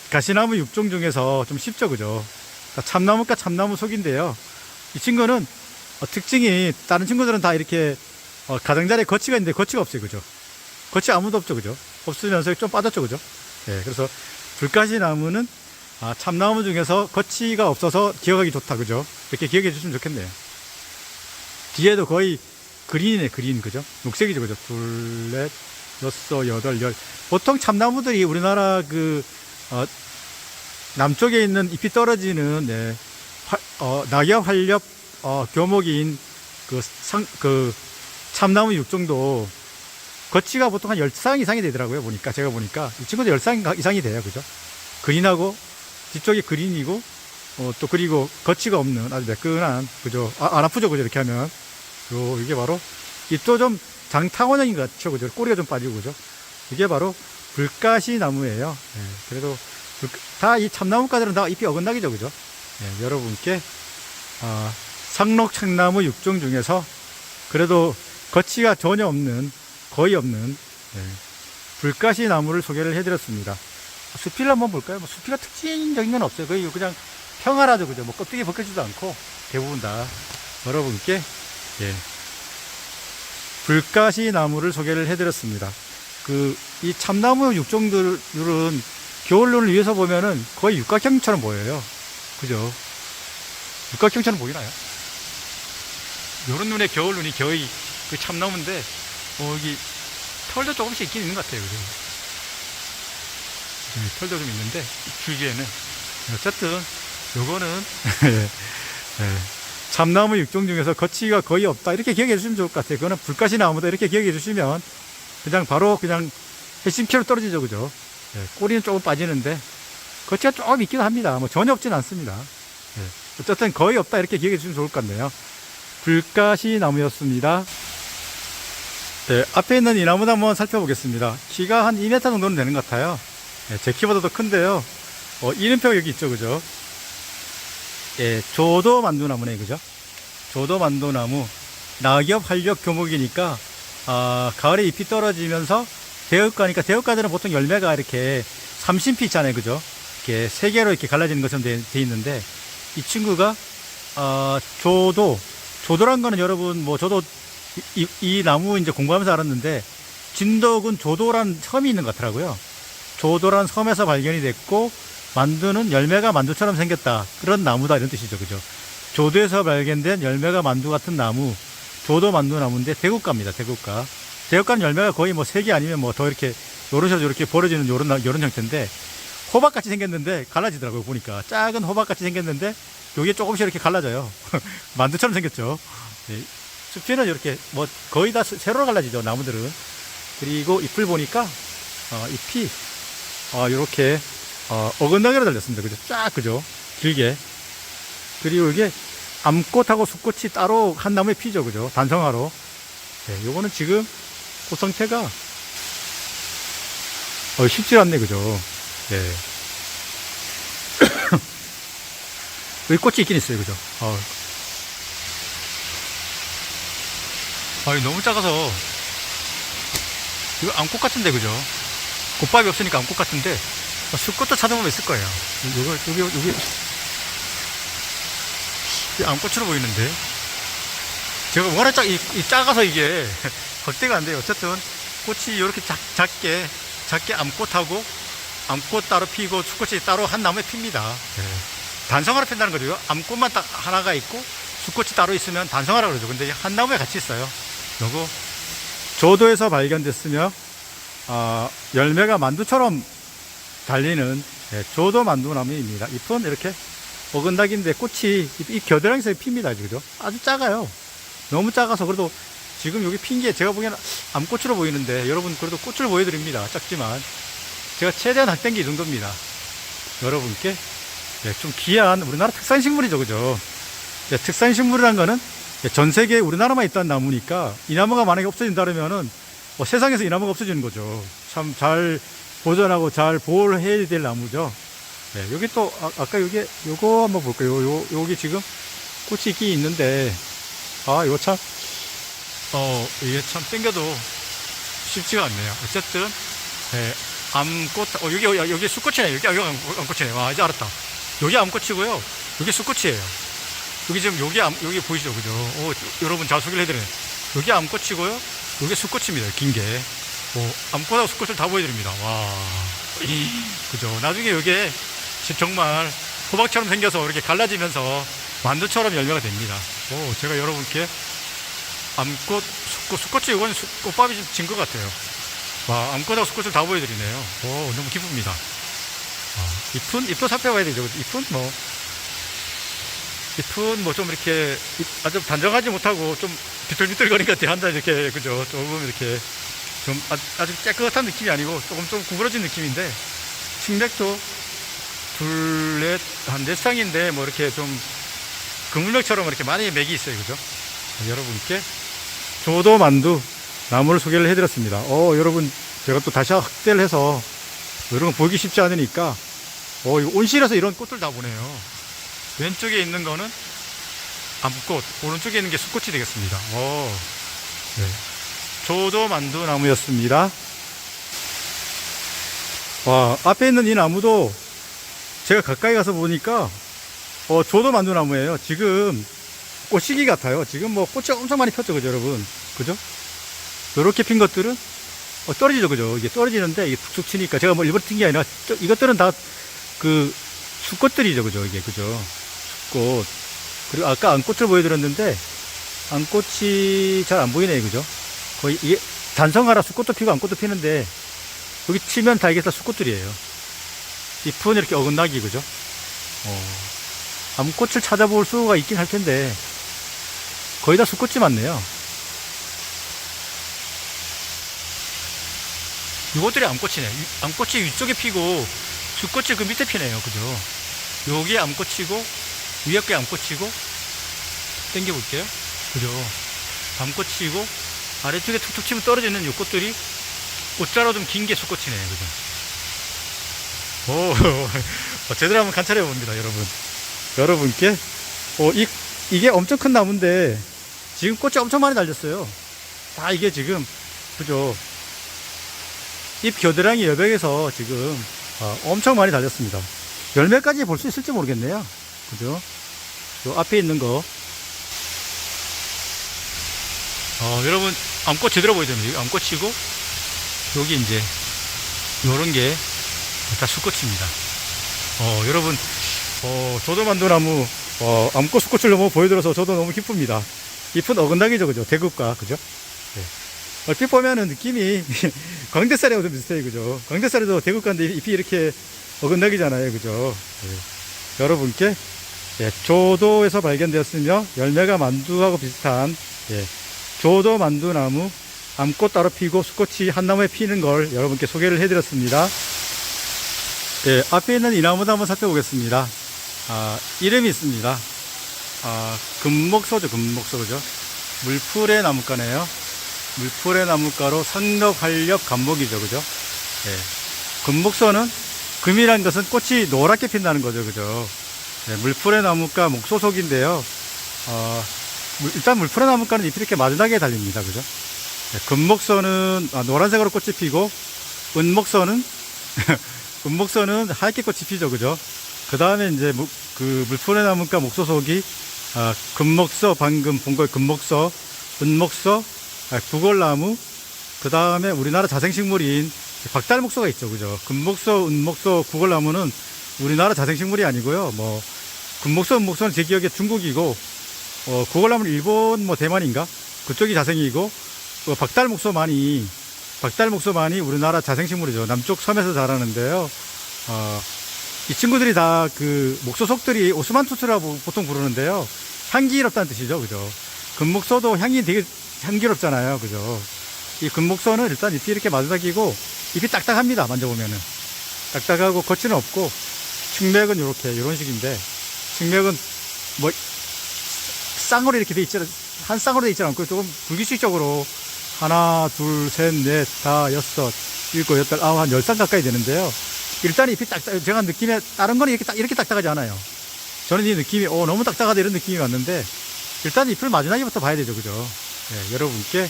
가시나무 6종 중에서 좀 쉽죠, 그죠? 참나무과 참나무 속인데요. 이 친구는, 특징이, 다른 친구들은 다 이렇게, 가장자리에 거치가 있는데 거치가 없어요, 그죠? 거치 아무도 없죠, 그죠? 없으면서 좀 빠졌죠, 그죠? 그래서, 불가시나무는, 참나무 중에서 거치가 없어서 기억하기 좋다, 그죠? 이렇게 기억해 주시면 좋겠네요. 뒤에도 거의 그린이네, 그린, 그죠? 녹색이죠, 그죠? 2, 4, 6, 8, 10. 보통 참나무들이 우리나라 남쪽에 있는 잎이 떨어지는, 낙엽, 활엽, 교목인 참나무 6종도 거치가 보통 한 10상 이상이 되더라고요, 제가 보니까. 이 친구도 10상 이상이 돼요, 그죠? 그린하고, 뒤쪽이 그린이고, 또 그리고 거치가 없는 아주 매끈한, 그죠? 안 아프죠, 그죠? 이렇게 하면. 이게 바로 잎도 좀 장타원형인 것 같죠, 그죠? 꼬리가 좀 빠지고, 그죠? 이게 바로 불가시 나무예요. 예, 그래도 다 이 참나무과들은 다 잎이 어긋나기죠, 그죠? 예, 여러분께 상록 참나무 6종 중에서 그래도 거치가 전혀 없는, 거의 없는 불가시 나무를 소개를 해드렸습니다. 수피를 한번 볼까요? 뭐 수피가 특징적인 건 없어요. 거의 그냥 평활하죠, 그죠? 뭐 껍데기 벗겨지도 않고 대부분 다 여러분께 불가시 나무를 소개를 해드렸습니다. 이 참나무 육종들은 겨울눈을 위에서 보면은 거의 육각형처럼 보여요. 그죠? 육각형처럼 보이나요? 요런 눈에 겨울눈이 거의 그 참나무인데, 여기 털도 조금씩 있긴 있는 것 같아요. 그죠? 털도 좀 있는데, 줄기에는. 어쨌든, 요거는, 참나무 육종 중에서 거치가 거의 없다. 이렇게 기억해 주시면 좋을 것 같아요. 그거는 불가시 나무다. 이렇게 기억해 주시면, 그냥 바로 그냥 핵심키로 떨어지죠. 그죠? 꼬리는 조금 빠지는데, 거치가 조금 있긴 합니다. 뭐 전혀 없진 않습니다. 어쨌든 거의 없다. 이렇게 기억해 주시면 좋을 것 같네요. 불가시 나무였습니다. 네, 앞에 있는 이 나무도 한번 살펴보겠습니다. 키가 한 2m 정도는 되는 것 같아요. 제 키보다 더 큰데요. 이름표가 여기 있죠, 그죠? 조도 만두나무네, 그죠? 조도 만두나무. 낙엽, 활력, 교목이니까, 가을에 잎이 떨어지면서 대엽가니까, 대엽가들은 보통 열매가 이렇게 삼심피 있잖아요, 그죠? 이렇게 세 개로 이렇게 갈라지는 것처럼 돼 있는데, 이 친구가, 조도란 거는 여러분, 뭐, 저도 이 나무 이제 공부하면서 알았는데, 진덕은 조도란 섬이 있는 것 같더라고요. 조도란 섬에서 발견이 됐고, 만두는 열매가 만두처럼 생겼다. 그런 나무다. 이런 뜻이죠. 그죠? 조도에서 발견된 열매가 만두 같은 나무, 조도 만두 나무인데, 대국가입니다. 대국가. 대국가는 열매가 거의 뭐 3개 아니면 뭐 더 이렇게, 요런 식으로 이렇게 벌어지는 요런 형태인데, 호박같이 생겼는데, 갈라지더라고요. 보니까. 작은 호박같이 생겼는데, 요게 조금씩 이렇게 갈라져요. 만두처럼 생겼죠. 숲에는 이렇게 뭐 거의 다 세로로 갈라지죠, 나무들은. 그리고 잎을 보니까 잎이 이렇게 어긋나게로 달렸습니다. 그죠? 쫙, 그죠? 길게. 그리고 이게 암꽃하고 수꽃이 따로 한 나무에 피죠, 그죠? 단성화로. 요거는 지금 꽃 상태가 쉽지 않네, 그죠? 여기 꽃이 있긴 있어요, 그죠? 너무 작아서, 이거 암꽃 같은데, 그죠? 꽃밥이 없으니까 암꽃 같은데, 수꽃도 찾아보면 있을 거예요. 여기 암꽃으로 보이는데, 제가 워낙 작아서 이게 확대가 안 돼요. 어쨌든, 꽃이 이렇게 작게 암꽃하고, 암꽃 따로 피고, 수꽃이 따로 한 나무에 핍니다. 단성화로 핀다는 거죠. 암꽃만 딱 하나가 있고, 수꽃이 따로 있으면 단성화라 그러죠. 근데 한 나무에 같이 있어요. 요거 조도에서 발견됐으며 열매가 만두처럼 달리는 조도 만두나무입니다. 잎은 이렇게 어근닥인데 꽃이 이 겨드랑이에서 핍니다. 그죠? 아주 작아요. 너무 작아서 그래도 지금 여기 핀 게 제가 보기에는 암꽃으로 보이는데 여러분 그래도 꽃을 보여드립니다. 작지만 제가 최대한 확대한 게 이 정도입니다. 여러분께 좀 귀한 우리나라 특산식물이죠. 그죠? 특산식물이라는 거는 전 세계에 우리나라만 있던 나무니까 이 나무가 만약에 없어진다 그러면은 세상에서 이 나무가 없어지는 거죠. 참 잘 보존하고 잘 보호를 해야 될 나무죠. 여기 또 아까 요거 한번 볼까요? 여기 지금 꽃이 있긴 있는데 이거 참 이게 참 땡겨도 쉽지가 않네요. 어쨌든 암꽃 여기 수꽃이네. 여기 암꽃이네. 이제 알았다. 여기 암꽃이고요. 여기 수꽃이에요. 여기 지금 여기 보이시죠? 그죠? 여러분 잘 소개를 해드리네. 여기 암꽃이고요. 여기 수꽃입니다. 긴 게. 암꽃하고 수꽃을 다 보여드립니다. 와. 그죠? 나중에 여기에 정말 호박처럼 생겨서 이렇게 갈라지면서 만두처럼 열매가 됩니다. 제가 여러분께 암꽃, 수꽃이 이건 꽃밥이 좀 진 것 같아요. 와, 암꽃하고 수꽃을 다 보여드리네요. 너무 기쁩니다. 잎도 살펴봐야 되죠. 잎은 뭐 좀 이렇게 아주 단정하지 못하고 좀 비틀비틀거리는 것 같아요. 한다 이렇게 그죠? 조금 이렇게 좀 아주 깨끗한 느낌이 아니고 조금 구부러진 느낌인데 층맥도 둘, 넷, 한 네 쌍인데, 뭐 이렇게 좀 그물맥처럼 이렇게 많이 맥이 있어요. 그죠? 여러분께 조도 만두 나무를 소개를 해드렸습니다. 여러분, 제가 또 다시 확대를 해서 이런 거 보기 쉽지 않으니까, 이거 온실에서 이런 꽃들 다 보네요. 왼쪽에 있는 거는 암꽃, 오른쪽에 있는 게 수꽃이 되겠습니다. 네. 조도 만두 나무였습니다. 와, 앞에 있는 이 나무도 제가 가까이 가서 보니까 조도 만두 나무예요. 지금 꽃시기 같아요. 지금 뭐 꽃이 엄청 많이 폈죠, 그죠, 여러분? 그죠? 이렇게 핀 것들은 떨어지죠, 그죠? 이게 떨어지는데 이게 툭툭 치니까 제가 뭐 일부러 튄 게 아니라 이것들은 다 그 수꽃들이죠, 그죠? 이게 그죠? 수꽃. 그리고 아까 암꽃을 보여드렸는데 암꽃이 잘 안 보이네요, 그죠? 거의 이게 단성하라 수꽃도 피고 암꽃도 피는데 여기 치면 다 이게 다 수꽃들이에요. 잎은 이렇게 어긋나기, 그죠? 암꽃을 찾아볼 수가 있긴 할 텐데 거의 다 수꽃이 많네요. 이것들이 암꽃이네. 암꽃이 위쪽에 피고 수꽃이 그 밑에 피네요, 그죠? 여기에 암꽃이고 위에 게 암꽃이고, 당겨볼게요, 그죠? 암꽃이고 아래쪽에 툭툭 치면 떨어지는 이 꽃들이 옷자로 좀 긴 게 수꽃이네요, 그죠? 제대로 한번 관찰해 봅니다, 여러분. 여러분께 이게 엄청 큰 나무인데 지금 꽃이 엄청 많이 달렸어요. 다 이게 지금, 그죠? 잎 겨드랑이 여백에서 지금 엄청 많이 달렸습니다. 열매까지 볼 수 있을지 모르겠네요, 그죠? 요 앞에 있는 거, 여러분, 암꽃 제대로 보여야 됩니다. 암꽃이고 여기 이제 요런 게 다 수꽃입니다. 여러분, 조도 만두나무 암꽃 수꽃을 너무 보여드려서 저도 너무 기쁩니다. 잎은 어긋나기죠, 그죠? 대급과, 그죠? 네. 얼핏 보면은 느낌이 광대살하고 좀 비슷해요, 그죠? 광대살에도 대급과인데 잎이 이렇게 어긋나기잖아요, 그죠? 네. 여러분께 조도에서 발견되었으며 열매가 만두하고 비슷한 조도 만두나무, 암꽃 따로 피고 수꽃이 한 나무에 피는 걸 여러분께 소개를 해드렸습니다. 앞에 있는 이 나무도 한번 살펴보겠습니다. 이름이 있습니다. 금목소죠, 금목소, 그죠? 물풀의 나무가네요. 물풀의 나무가로 선덕활력 감목이죠, 그죠? 금목소는, 금이란 것은 꽃이 노랗게 핀다는 거죠, 그죠? 물풀의 나무가 목소속인데요. 일단 물풀의 나무가는 잎이 이렇게 마지막에 달립니다, 그죠? 금목소는 노란색으로 꽃이 피고, 은목소는 은목소는 하얗게 꽃이 피죠, 그죠? 그 다음에 이제 그 물풀의 나무가 목소속이 금목소, 방금 본 거 금목소, 은목소, 구골나무, 그 다음에 우리나라 자생식물인 박달목소가 있죠, 그죠? 금목소, 은목소, 구골나무는 우리나라 자생식물이 아니고요. 뭐 금목소, 은목소는 제 기억에 중국이고, 구골나무는 일본, 뭐 대만인가? 그쪽이 자생이고, 박달목소만이 우리나라 자생식물이죠. 남쪽 섬에서 자라는데요. 이 친구들이 다 그 목소속들이 오스만투스라고 보통 부르는데요. 향기롭다는 뜻이죠, 그죠? 금목소도 향이 되게 향기롭잖아요, 그죠? 이 금목소는 일단 잎이 이렇게 마주닥이고 잎이 딱딱합니다, 만져보면은. 딱딱하고 거치는 없고, 측맥은 이런 식인데, 측맥은 뭐 쌍으로 이렇게 돼 있지, 한 쌍으로 돼 있지 않고 조금 불규칙적으로 하나, 둘, 셋, 넷, 다, 여섯, 일곱, 여덟, 아홉, 한 10쌍 가까이 되는데요. 일단 잎이 제가 느낌에, 다른 거는 이렇게 딱딱하지 않아요. 저는 이 느낌이, 너무 딱딱하다 이런 느낌이 왔는데, 일단 잎을 마지막에부터 봐야 되죠, 그죠? 여러분께,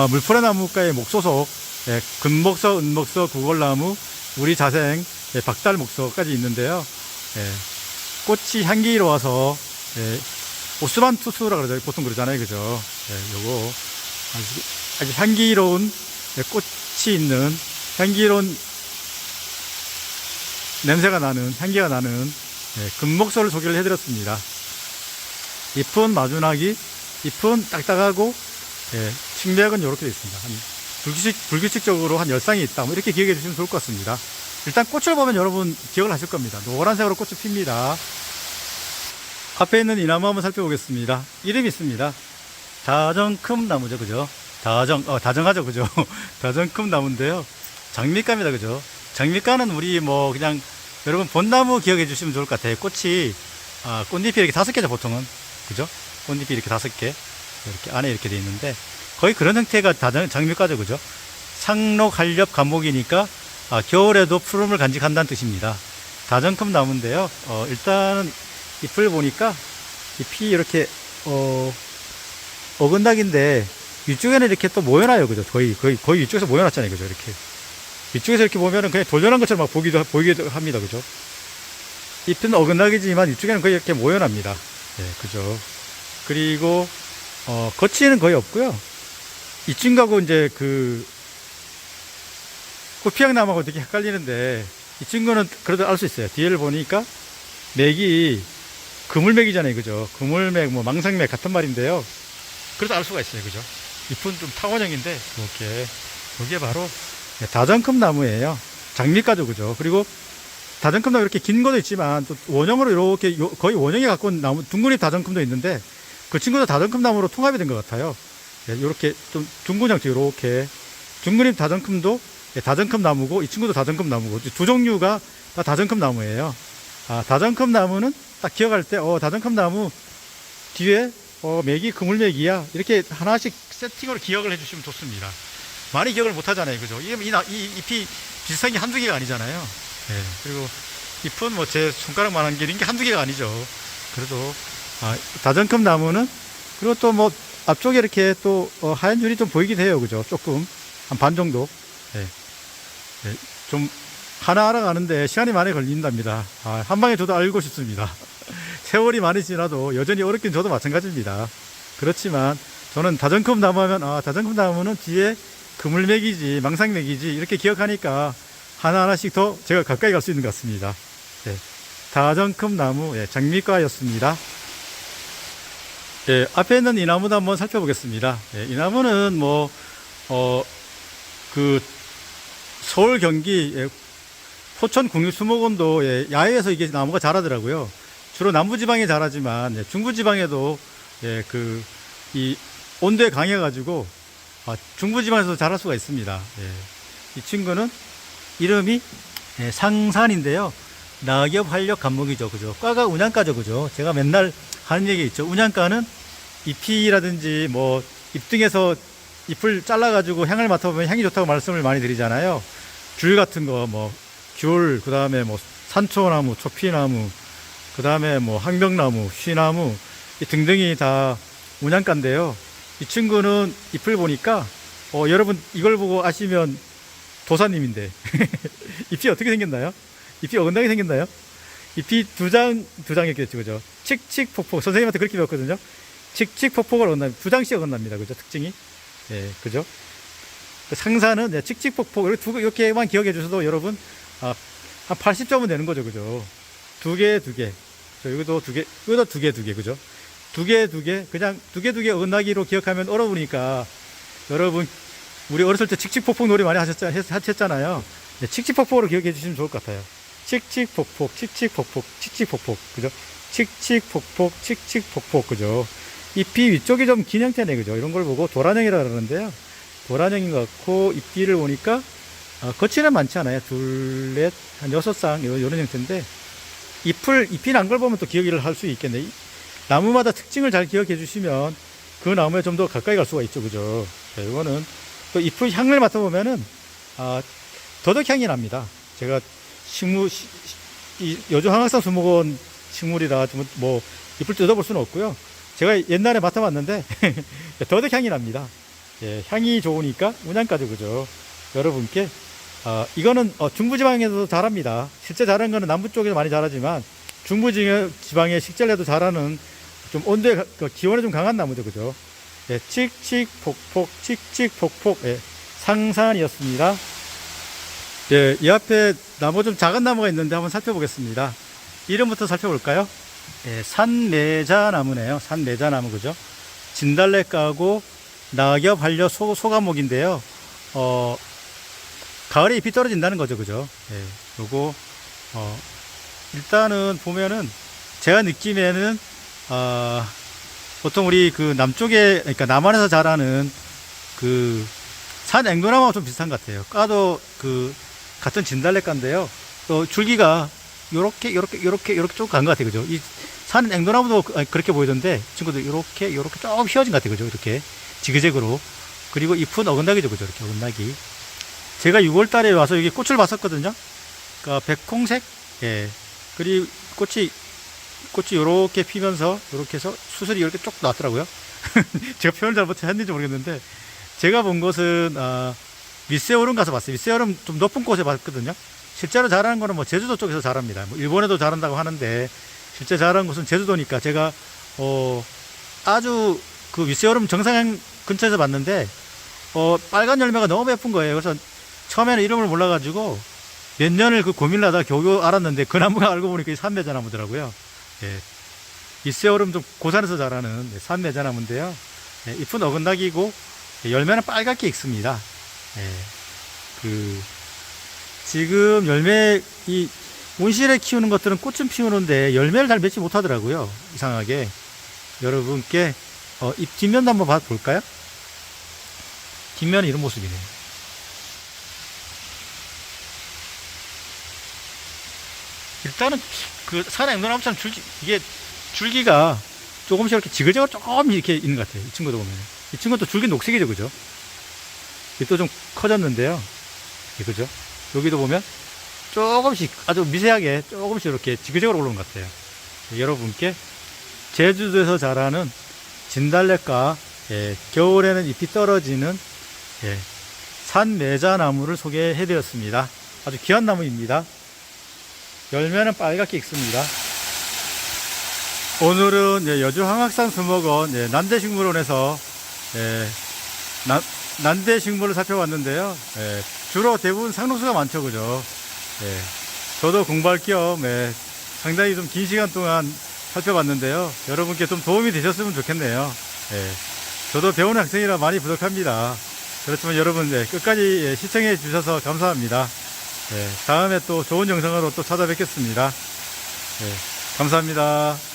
물풀의 나무가의 목소속, 금목소, 은목소, 구골나무, 우리 자생, 박달목소까지 있는데요. 꽃이 향기로워서, 오스만투스라 그러죠. 보통 그러잖아요, 그죠? 요거 아주 향기로운 꽃이 있는, 향기로운 냄새가 나는, 향기가 나는 금목소를 소개를 해드렸습니다. 잎은 마주나기, 잎은 딱딱하고, 측맥은 이렇게 되어 있습니다. 불규칙적으로 한 10쌍이 있다, 뭐 이렇게 기억해 주시면 좋을 것 같습니다. 일단 꽃을 보면 여러분 기억을 하실 겁니다. 노란색으로 꽃이 핍니다. 앞에 있는 이 나무 한번 살펴보겠습니다. 이름이 있습니다. 다정큼 나무죠, 그죠? 다정하죠, 그죠? 다정큼 나무인데요. 장미감이다, 그죠? 장미과는 우리 뭐 그냥 여러분 벚나무 기억해 주시면 좋을 것 같아요. 꽃이 꽃잎이 이렇게 5개죠 보통은, 그죠? 꽃잎이 이렇게 5개 이렇게 안에 이렇게 돼 있는데 거의 그런 형태가 장미과죠, 그죠? 상록, 한렵, 간목이니까 겨울에도 푸름을 간직한다는 뜻입니다. 다정큼 나무인데요. 일단은 잎을 보니까 잎이 이렇게 어긋나긴데 위쪽에는 이렇게 또 모여놔요, 그죠? 거의 위쪽에서 모여놨잖아요, 그죠? 이렇게 위쪽에서 이렇게 보면은 그냥 돌려난 것처럼 막 보이기도 합니다, 그죠? 잎은 어긋나기지만 위쪽에는 거의 이렇게 모여납니다. 예, 그죠? 그리고 거치는 거의 없고요. 이 친구하고 이제 그 꽃피향나무하고 되게 헷갈리는데 이 친구는 그래도 알 수 있어요. 뒤를 보니까 맥이 그물맥이잖아요, 그죠? 그물맥, 뭐 망상맥 같은 말인데요. 그래도 알 수가 있어요, 그죠? 잎은 좀 타원형인데 이게 바로 다정큼 나무예요. 장미과죠, 그죠? 그리고 다정큼 나무 이렇게 긴 것도 있지만 또 원형으로 이렇게 거의 원형에 가까운 나무, 둥근잎 다정큼도 있는데 그 친구도 다정큼 나무로 통합이 된 것 같아요. 이렇게 좀 둥근 형태, 이렇게 둥근잎 다정큼도 다정큼 나무고 이 친구도 다정큼 나무고 두 종류가 다 다정큼 나무예요. 다정큼 나무는 딱 기억할 때 다정큼 나무 뒤에 맥이 그물맥이야, 이렇게 하나씩 세팅으로 기억을 해주시면 좋습니다. 많이 기억을 못 하잖아요, 그죠? 이 잎이 비슷한 게 한두 개가 아니잖아요. 예, 그리고 잎은 뭐 제 손가락만한 게 이런 게 한두 개가 아니죠. 그래도 다정큼 나무는, 그리고 또 뭐 앞쪽에 이렇게 또 하얀 줄이 좀 보이기도 해요, 그죠? 조금 한 반 정도. 예, 예, 좀 하나 알아가는데 시간이 많이 걸린답니다. 한 방에 저도 알고 싶습니다. 세월이 많이 지나도 여전히 어렵긴 저도 마찬가지입니다. 그렇지만 저는 다정큼 나무 하면 다정큼 나무는 뒤에 그물맥이지 망상맥이지 이렇게 기억하니까 하나하나씩 더 제가 가까이 갈 수 있는 것 같습니다. 네, 다정큼 나무 장미과였습니다. 앞에 있는 이 나무도 한번 살펴보겠습니다. 이 나무는 그 서울 경기 포천 국립수목원도 야외에서 이게 나무가 자라더라고요. 주로 남부지방에 자라지만 중부지방에도 이 온도에 강해가지고 중부지방에서도 자랄 수가 있습니다. 이 친구는 이름이 상산인데요. 낙엽, 한렵, 간목이죠, 그죠? 과가 운양과죠, 그죠? 제가 맨날 하는 얘기 있죠. 운양과는 잎이라든지 뭐 잎등에서 잎을 잘라가지고 향을 맡아보면 향이 좋다고 말씀을 많이 드리잖아요. 귤 같은 거, 귤, 그 다음에 산초나무, 초피나무, 그 다음에 항명나무, 쉬나무 등등이 다 운양과인데요. 이 친구는 잎을 보니까 여러분 이걸 보고 아시면 도사님인데 잎이 어떻게 생겼나요? 잎이 어긋나게 생겼나요? 잎이 두 장이었겠죠, 그죠? 칙칙폭폭, 선생님한테 그렇게 배웠거든요. 칙칙폭폭을 어긋납니다. 두 장씩 어긋납니다, 그죠? 특징이. 그죠? 상사는 칙칙폭폭 이렇게만 기억해 주셔도 여러분 한 80점은 되는 거죠, 그죠? 두 개. 여기도 두 개, 그죠? 두 개, 그냥 두 개 어긋나기로 기억하면 어려우니까 여러분, 우리 어렸을 때 칙칙폭폭 놀이 많이 하셨잖아요. 칙칙폭폭으로 기억해 주시면 좋을 것 같아요. 칙칙폭폭, 그죠? 칙칙폭폭, 그죠? 잎이 위쪽이 좀 긴 형태네, 그죠? 이런 걸 보고 도란형이라 그러는데요. 도란형인 것 같고, 잎 뒤를 보니까, 거치는 많지 않아요. 둘, 넷, 한 6쌍, 이런 형태인데, 잎이 난 걸 보면 또 기억을 할 수 있겠네. 나무마다 특징을 잘 기억해 주시면 그 나무에 좀 더 가까이 갈 수가 있죠, 그죠? 이거는 또 잎의 향을 맡아보면은, 더덕향이 납니다. 제가 이 여주황학산 수목원 식물이라 잎을 뜯어볼 수는 없고요. 제가 옛날에 맡아봤는데, 더덕향이 납니다. 향이 좋으니까 운양과죠, 그죠? 여러분께, 이거는 중부지방에서도 자랍니다. 실제 자라는 거는 남부 쪽에서 많이 자라지만, 중부지방에 식재래도 자라는 좀 온도에, 기온에 좀 강한 나무죠, 그죠? 칙칙폭폭, 상산이었습니다. 이 앞에 나무 좀 작은 나무가 있는데 한번 살펴보겠습니다. 이름부터 살펴볼까요? 산매자나무네요. 산매자나무, 그죠? 진달래 까고 낙엽, 한렵, 소가목인데요. 가을에 잎이 떨어진다는 거죠, 그죠? 요거, 일단은 보면은, 제가 느낌에는, 보통 우리 그 남쪽에, 그러니까 남한에서 자라는 산 앵도나무와 좀 비슷한 것 같아요. 까도 같은 진달래가인데요. 또 줄기가 요렇게 쭉 간 것 같아요. 그죠? 이 산 앵도나무도 그렇게 보이던데 친구들 요렇게 좀 휘어진 것 같아요. 그죠? 이렇게 지그재그로. 그리고 잎은 어긋나기죠. 그죠? 이렇게 어긋나기. 제가 6월 달에 와서 여기 꽃을 봤었거든요. 그러니까 백홍색. 예. 그리고 꽃이 요렇게 피면서 요렇게 해서 수술이 이렇게 쭉 나왔더라고요. 제가 표현을 잘못했는지 모르겠는데 제가 본 곳은 미세오름 가서 봤어요. 미세오름 좀 높은 곳에 봤거든요. 실제로 자라는 거는 뭐 제주도 쪽에서 자랍니다. 뭐 일본에도 자란다고 하는데 실제 자라는 곳은 제주도니까 제가 아주 그 미세오름 정상 근처에서 봤는데 빨간 열매가 너무 예쁜 거예요. 그래서 처음에는 이름을 몰라가지고 몇 년을 그 고민을 하다가 겨우 알았는데 그 나무가 알고 보니까 이 산매자나무더라고요. 예. 미세오름 좀 고산에서 자라는 산매자나무인데요. 예, 잎은 어긋나기고 열매는 빨갛게 익습니다. 예. 지금 열매 이 온실에 키우는 것들은 꽃은 피우는데 열매를 잘 맺지 못하더라고요. 이상하게. 여러분께 잎 뒷면도 한번 볼까요? 뒷면은 이런 모습이네요. 일단은 그 산의 앵도나무처럼 이게 줄기가 조금씩 이렇게 지그재그로 조금 이렇게 있는 것 같아요. 이 친구도 보면. 이 친구도 줄기 녹색이죠. 그죠? 또 좀 커졌는데요. 그죠? 여기도 보면 조금씩 아주 미세하게 조금씩 이렇게 지그재그로 올라오는 것 같아요. 여러분께 제주도에서 자라는 진달래과 겨울에는 잎이 떨어지는 산매자나무를 소개해 드렸습니다. 아주 귀한 나무입니다. 열매는 빨갛게 익습니다. 오늘은 여주 황학산 수목원 난대식물원에서 난대식물을 살펴봤는데요. 주로 대부분 상록수가 많죠. 그죠? 저도 공부할 겸 상당히 좀 긴 시간 동안 살펴봤는데요. 여러분께 좀 도움이 되셨으면 좋겠네요. 저도 배우는 학생이라 많이 부족합니다. 그렇지만 여러분 끝까지 시청해 주셔서 감사합니다. 다음에 또 좋은 영상으로 또 찾아뵙겠습니다. 감사합니다.